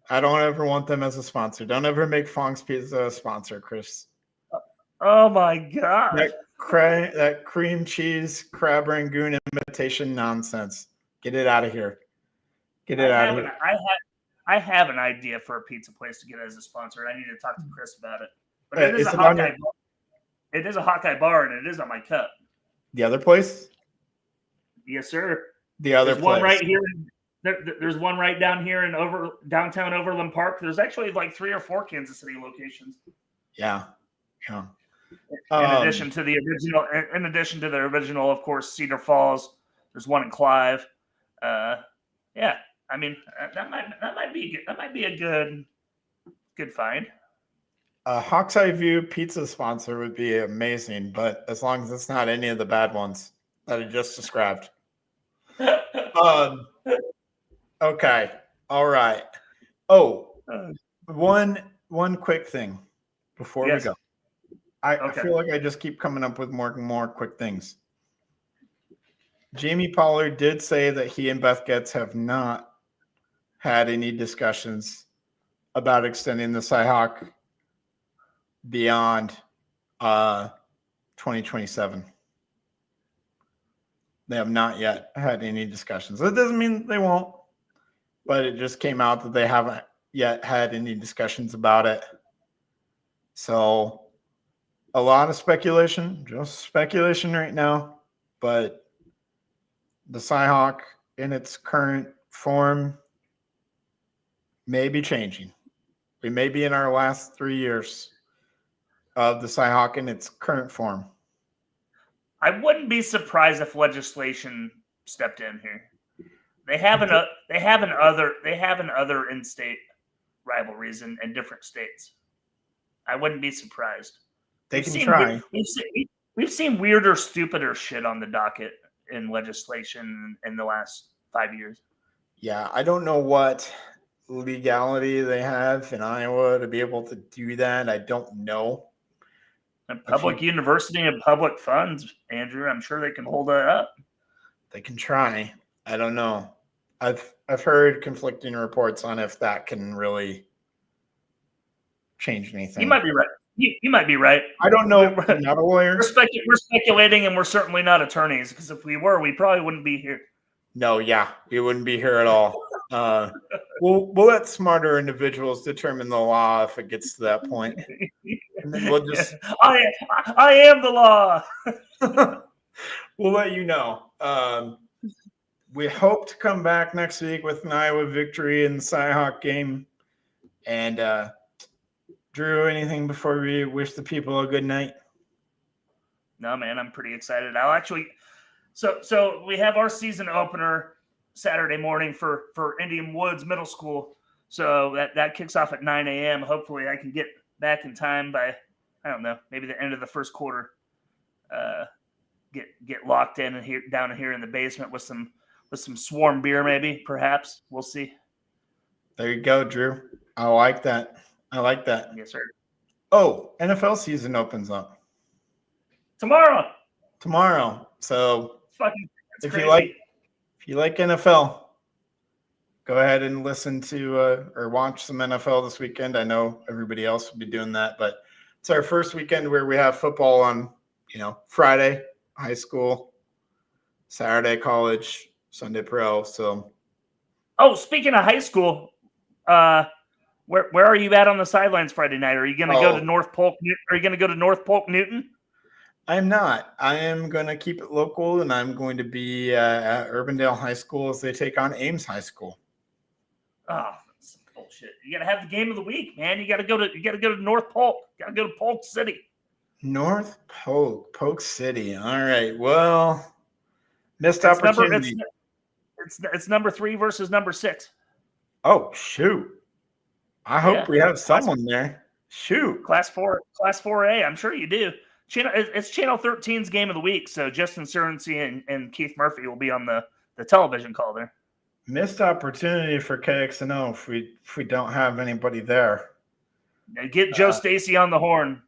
I don't ever want them as a sponsor. Don't ever make Fong's Pizza a sponsor, Chris. Oh my god! That cream cheese crab rangoon imitation nonsense. Get it out of here. Get it out of here. I have an idea for a pizza place to get as a sponsor. I need to talk to Chris about it. But it is a Hawkeye bar, and it is on my cup. The other place? Yes, sir. The other There's place. one right here. There's one right down here in downtown Overland Park. There's actually like 3 or 4 Kansas City locations. Yeah. In addition to the original, of course, Cedar Falls. There's one in Clive. Yeah. I mean, that might be a good find. A Hawk's Eye View pizza sponsor would be amazing, but as long as it's not any of the bad ones that I just described. Okay. All right. Oh, one quick thing before we go. I feel like I just keep coming up with more and more quick things. Jamie Pollard did say that he and Beth Getz have not had any discussions about extending the CyHawk beyond 2027. They have not yet had any discussions. That doesn't mean they won't, but it just came out that they haven't yet had any discussions about it. So a lot of speculation, just speculation right now, but the CyHawk in its current form may be changing. We may be in our last 3 years of the CyHawk in its current form. I wouldn't be surprised if legislation stepped in here. They have an other in-state rivalries in different states. I wouldn't be surprised. They can try. We've seen weirder, stupider shit on the docket in legislation in the last 5 years. Yeah, I don't know what legality they have in Iowa to be able to do that. I don't know. And public university and public funds, Andrew, I'm sure they can hold that up. They can try. I don't know. I've heard conflicting reports on if that can really change anything. You might be right. You might be right. I don't know. I'm not a lawyer. We're speculating, and we're certainly not attorneys, because if we were, we probably wouldn't be here. No, yeah, we wouldn't be here at all. We'll let smarter individuals determine the law if it gets to that point. And then we'll just I am the law. we'll let you know. We hope to come back next week with an Iowa victory in the CyHawk game. And Drew, anything before we wish the people a good night? No, man, I'm pretty excited. I'll actually so we have our season opener Saturday morning for Indian Woods Middle School. So that kicks off at 9 a.m. Hopefully I can get back in time by, I don't know, maybe the end of the first quarter. Get locked in and down here in the basement with some Swarm beer, maybe, perhaps. We'll see. There you go, Drew. I like that. Yes, sir. Oh, NFL season opens up Tomorrow. So It's if crazy. you like NFL, go ahead and listen to or watch some NFL this weekend. I know everybody else will be doing that, but it's our first weekend where we have football on, Friday, high school, Saturday, college, Sunday pro. So, Speaking of high school, where are you at on the sidelines Friday night? Are you going to go to North Polk? Are you going to go to North Polk Newton? I'm not. I am going to keep it local, and I'm going to be at Urbandale High School as they take on Ames High School. Oh, that's bullshit! You got to have the game of the week, man. You got to go to North Polk. You got to go to Polk City. North Polk City. All right. Well, missed opportunity. It's number 3 versus number 6. Oh shoot! I hope we have someone there. Shoot. Class 4A. I'm sure you do. It's Channel 13's game of the week, so Justin Surrency and Keith Murphy will be on the television call there. Missed opportunity for KXNO if we don't have anybody there. Now get Joe Stacy on the horn.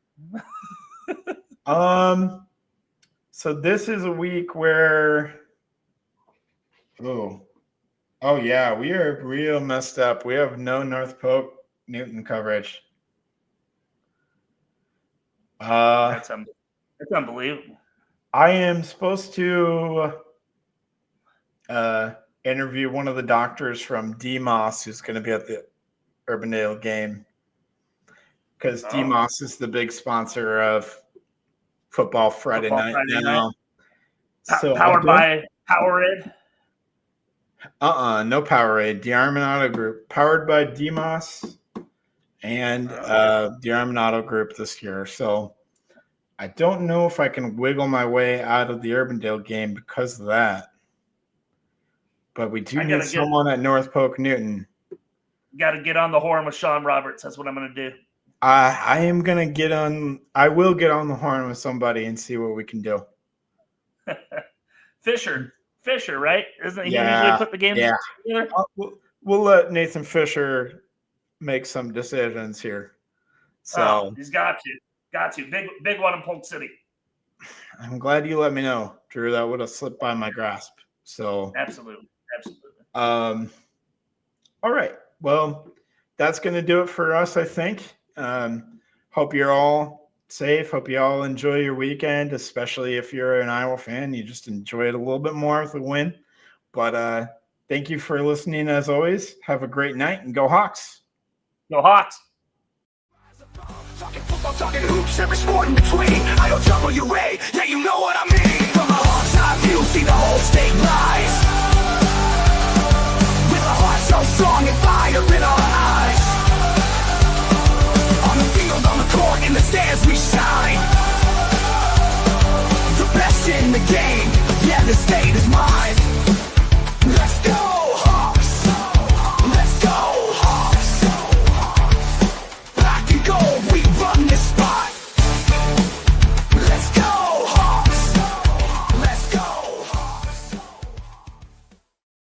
So this is a week where oh yeah, we are real messed up. We have no North Polk Newton coverage. That's unbelievable. I am supposed to interview one of the doctors from DMOS who's going to be at the Urbandale game, because DMOS is the big sponsor of Football Friday night now. So powered by Powerade? No Powerade. The Armanado Group, powered by DMOS and the Armanado Group this year. So I don't know if I can wiggle my way out of the Urbandale game because of that. But we do need someone at North Polk Newton. Got to get on the horn with Sean Roberts. That's what I'm going to do. I am going to get on. I will get on the horn with somebody and see what we can do. Fisher, right? Isn't he usually put the game together? We'll let Nathan Fisher make some decisions here. So he's got to. Big one in Polk City. I'm glad you let me know, Drew. That would have slipped by my grasp. So absolutely. All right. Well, that's going to do it for us, I think. Hope you're all safe. Hope you all enjoy your weekend, especially if you're an Iowa fan. You just enjoy it a little bit more with the win. But thank you for listening as always. Have a great night and go Hawks. Go Hawks. Talking football, talking hoops, every sport in between. IOWA, yeah, you know what I mean. From a Hawks eye view, see the whole state rise. With a heart so strong and fire in our